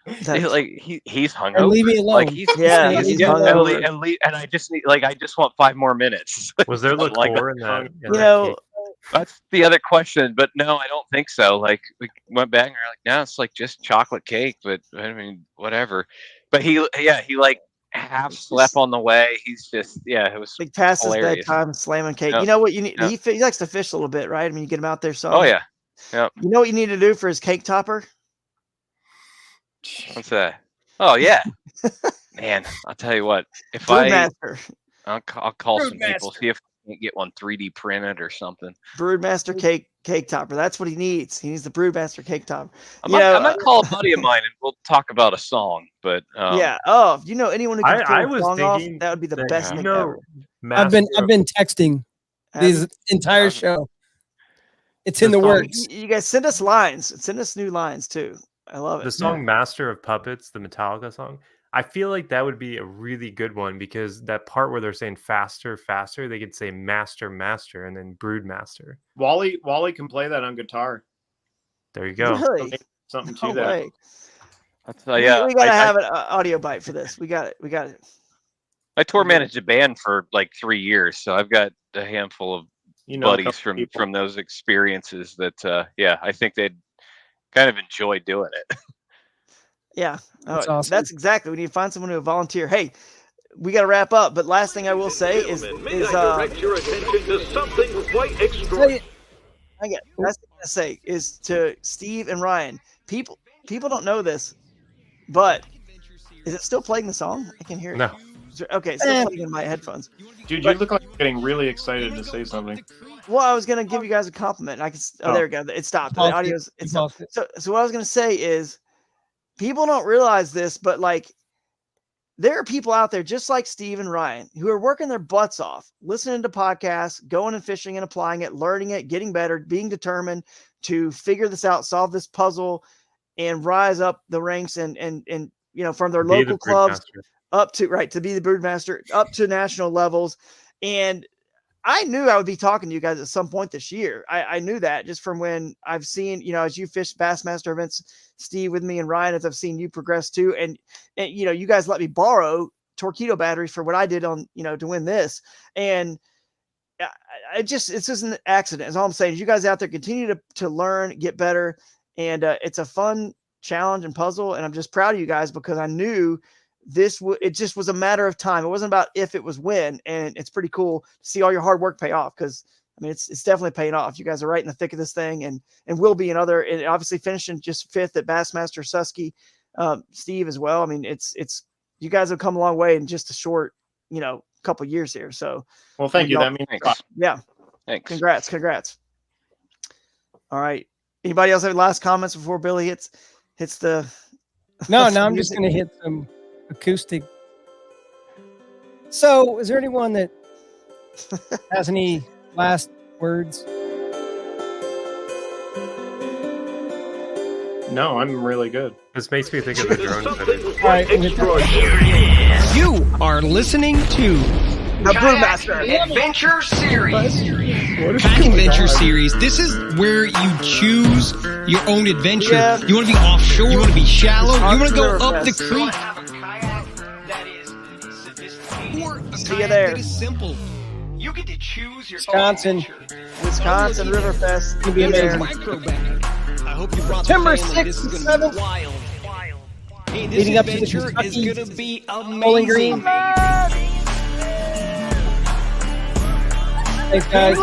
He's hungover. And leave me alone. Like he's hungover. And I just need, I just want 5 more minutes. Was there liqueur in that? Cake? That's the other question, but no, I don't think so. Like we went back and we're like, no, it's like just chocolate cake, but I mean, whatever. But he like half slept on the way. He's just, it was like past his hilarious. bedtime, slamming cake. Yep. You know what you need? Yep. He likes to fish a little bit, right? I mean, you get him out there. So oh yeah. Yep. You know what you need to do for his cake topper? What's that? Oh yeah, man. I'll tell you what. If I'll call some people, see if I can get one 3D printed or something. Broodmaster cake topper. That's what he needs. He needs the Broodmaster cake topper. I might call a buddy of mine and we'll talk about a song. But yeah. Oh, if you know anyone who can I pull a was song off, thinking that would be the best thing ever. I've been texting this entire show. It's in the works. You guys send us lines. Send us new lines too. I love it. The song Master of Puppets, the Metallica song, I feel like that would be a really good one because that part where they're saying faster, faster, they could say master, master, and then brood master. Wally can play that on guitar. There you go. Really? Something No to that. way. Yeah, we gotta have an audio bite for this. We got it. I tour managed a band for like 3 years, so I've got a handful of buddies from those experiences that I think they'd kind of enjoy doing it. Yeah, That's awesome. That's exactly. We need to find someone who will volunteer. Hey, we got to wrap up. But last thing I will say is direct your attention to something quite extraordinary. Last thing I say is to Steve and Ryan. People don't know this, but is it still playing the song? I can hear it. No. Okay, it's still playing in my headphones. Dude, you look like you're getting really excited to say something. Well, I was gonna give you guys a compliment. I can. Oh, there we go. It stopped. The audio's. It stopped. So what I was gonna say is, people don't realize this, but like, there are people out there just like Steve and Ryan who are working their butts off, listening to podcasts, going and fishing and applying it, learning it, getting better, being determined to figure this out, solve this puzzle, and rise up the ranks and from their local clubs up to to be the broodmaster, up to national levels. And I knew I would be talking to you guys at some point this year. I knew that just from when I've seen, as you fish Bassmaster events, Steve, with me and Ryan, as I've seen you progress too. And you guys let me borrow torpedo batteries for what I did on, to win this. And it's just an accident. Is all I'm saying. Is you guys out there continue to learn, get better. And it's a fun challenge and puzzle. And I'm just proud of you guys because I knew it just was a matter of time. It wasn't about if, it was when. And it's pretty cool to see all your hard work pay off because it's definitely paying off. You guys are right in the thick of this thing and will be and obviously finishing just 5th at Bassmaster Susky, Steve as well. It's you guys have come a long way in just a short, couple years here. So, well, thank you. That means yeah. Thanks. Congrats. All right. Anybody else have last comments before Billy hits the? No, I'm just going to hit some acoustic. So, is there anyone that has any last words? No, I'm really good. This makes me think of the drone footage. All right, you are listening to the Broodmaster Adventure Series. Kayak Adventure Series. This is where you choose your own adventure. Yeah. You want to be offshore. You want to be shallow. You want to go up the creek. Or a See you kayak there. that is simple. You get to choose your Wisconsin. Wisconsin Riverfest. It'll be amazing. Microbag. I hope you brought September the family. 6th This is and going to 7th. be wild. Hey, this Leading up to the adventure is Kentucky going to be Bowling Green. amazing. Thanks, guys.